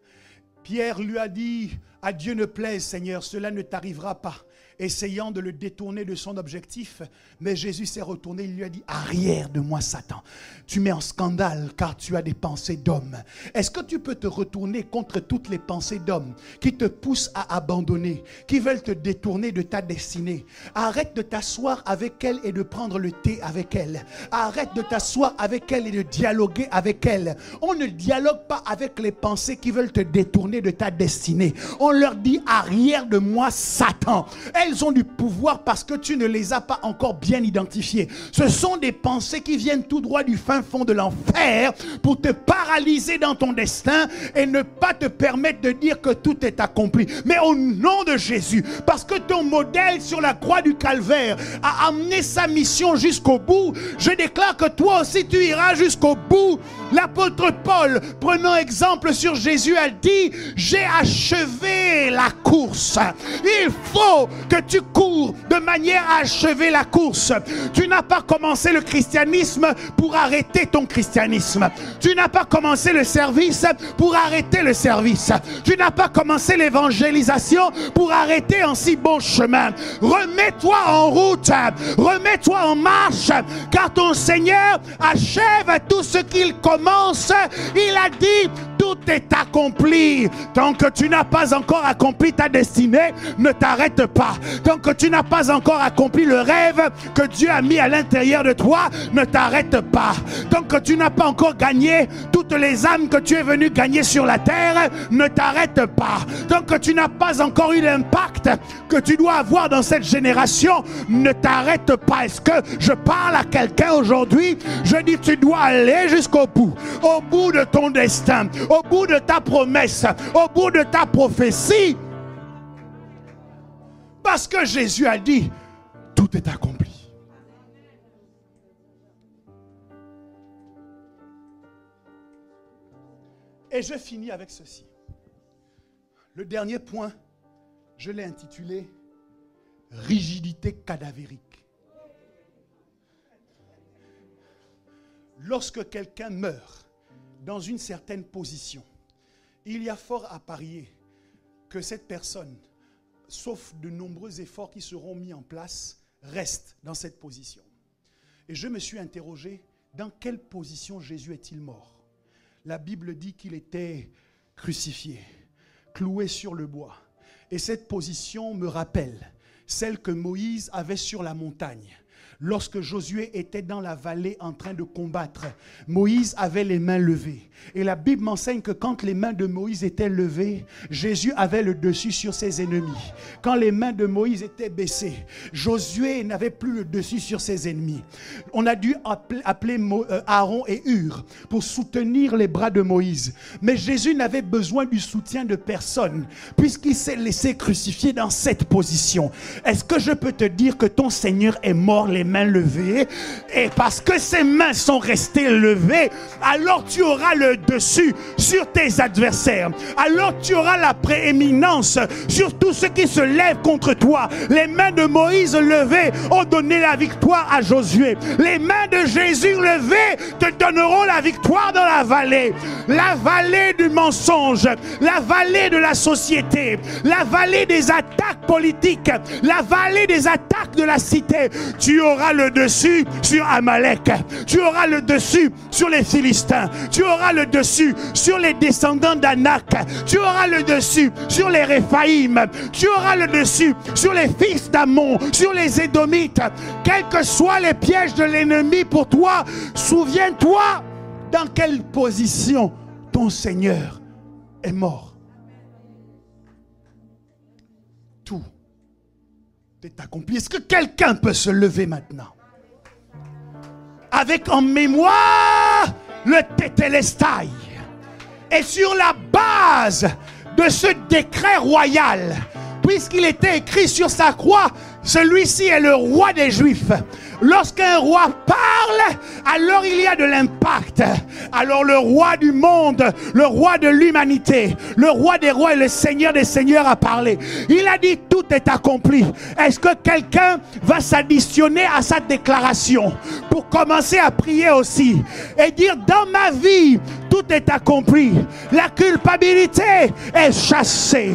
A: Pierre lui a dit, à Dieu ne plaise, Seigneur, cela ne t'arrivera pas. Essayant de le détourner de son objectif, mais Jésus s'est retourné, il lui a dit, arrière de moi Satan, tu mets en scandale car tu as des pensées d'homme. Est-ce que tu peux te retourner contre toutes les pensées d'hommes qui te poussent à abandonner, qui veulent te détourner de ta destinée? Arrête de t'asseoir avec elle et de prendre le thé avec elle. Arrête de t'asseoir avec elle et de dialoguer avec elle. On ne dialogue pas avec les pensées qui veulent te détourner de ta destinée. On leur dit, arrière de moi Satan. Elles ont du pouvoir parce que tu ne les as pas encore bien identifiées. Ce sont des pensées qui viennent tout droit du fin fond de l'enfer pour te paralyser dans ton destin et ne pas te permettre de dire que tout est accompli. Mais au nom de Jésus, parce que ton modèle sur la croix du Calvaire a amené sa mission jusqu'au bout, je déclare que toi aussi tu iras jusqu'au bout. L'apôtre Paul, prenant exemple sur Jésus, a dit, j'ai achevé la course. Il faut que tu cours de manière à achever la course. Tu n'as pas commencé le christianisme pour arrêter ton christianisme. Tu n'as pas commencé le service pour arrêter le service. Tu n'as pas commencé l'évangélisation pour arrêter en si bon chemin. Remets-toi en route, remets-toi en marche, car ton Seigneur achève tout ce qu'il commence. Il a dit, tout est accompli. Tant que tu n'as pas encore accompli ta destinée, ne t'arrête pas. Tant que tu n'as pas encore accompli le rêve que Dieu a mis à l'intérieur de toi, ne t'arrête pas. Tant que tu n'as pas encore gagné toutes les âmes que tu es venu gagner sur la terre, ne t'arrête pas. Tant que tu n'as pas encore eu l'impact que tu dois avoir dans cette génération, ne t'arrête pas. Est-ce que je parle à quelqu'un aujourd'hui? Je dis, tu dois aller jusqu'au bout de ton destin, au bout de ta promesse, au bout de ta prophétie. Parce que Jésus a dit, tout est accompli. Et je finis avec ceci. Le dernier point, je l'ai intitulé rigidité cadavérique. Lorsque quelqu'un meurt dans une certaine position, il y a fort à parier que cette personne, sauf de nombreux efforts qui seront mis en place, reste dans cette position. Et je me suis interrogé, dans quelle position Jésus est-il mort? La Bible dit qu'il était crucifié, cloué sur le bois. Et cette position me rappelle celle que Moïse avait sur la montagne. Lorsque Josué était dans la vallée en train de combattre, Moïse avait les mains levées. Et la Bible m'enseigne que quand les mains de Moïse étaient levées, Jésus avait le dessus sur ses ennemis. Quand les mains de Moïse étaient baissées, Josué n'avait plus le dessus sur ses ennemis. On a dû appeler Aaron et Hur pour soutenir les bras de Moïse. Mais Jésus n'avait besoin du soutien de personne, puisqu'il s'est laissé crucifier dans cette position. Est-ce que je peux te dire que ton Seigneur est mort les mains levées? Et parce que ses mains sont restées levées, alors tu auras le le dessus sur tes adversaires. Alors tu auras la prééminence sur tout ce qui se lève contre toi. Les mains de Moïse levées ont donné la victoire à Josué. Les mains de Jésus levées te donneront la victoire dans la vallée du mensonge, la vallée de la société, la vallée des attaques politiques, la vallée des attaques de la cité. Tu auras le dessus sur Amalek, tu auras le dessus sur les Philistins, tu auras le dessus sur les descendants d'Anak, tu auras le dessus sur les Réphaïm, tu auras le dessus sur les fils d'Amon, sur les Édomites. Quels que soient les pièges de l'ennemi pour toi, souviens-toi dans quelle position ton Seigneur est mort. Tout est accompli. Est-ce que quelqu'un peut se lever maintenant avec en mémoire le Tétélestai, et sur la base de ce décret royal, puisqu'il était écrit sur sa croix, celui-ci est le roi des Juifs. Lorsqu'un roi parle, alors il y a de l'impact. Alors le roi du monde, le roi de l'humanité, le roi des rois et le seigneur des seigneurs a parlé. Il a dit tout est accompli. Est-ce que quelqu'un va s'additionner à sa déclaration pour commencer à prier aussi et dire dans ma vie tout est accompli. La culpabilité est chassée.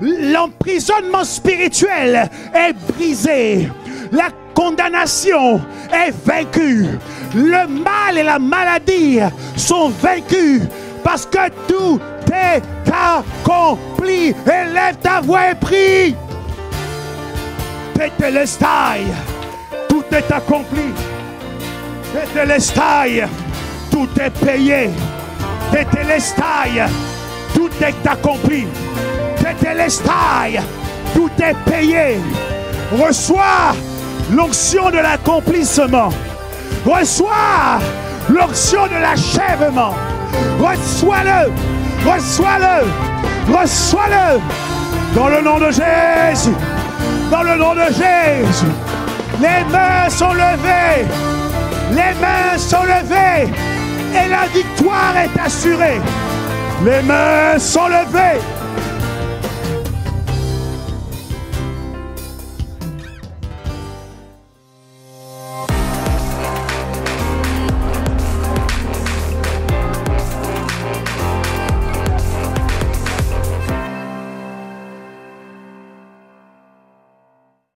A: L'emprisonnement spirituel est brisé. La condamnation est vaincue. Le mal et la maladie sont vaincus parce que tout est accompli. Élève ta voix et prie. Tétélestai, tout est accompli. Tétélestai, tout est payé. Tétélestai, tout est accompli. Tétélestai, tout est payé. Reçois l'onction de l'accomplissement. Reçois l'onction de l'achèvement. Reçois-le. Reçois-le. Reçois-le. Dans le nom de Jésus. Dans le nom de Jésus. Les mains sont levées. Les mains sont levées. Et la victoire est assurée. Les mains sont levées.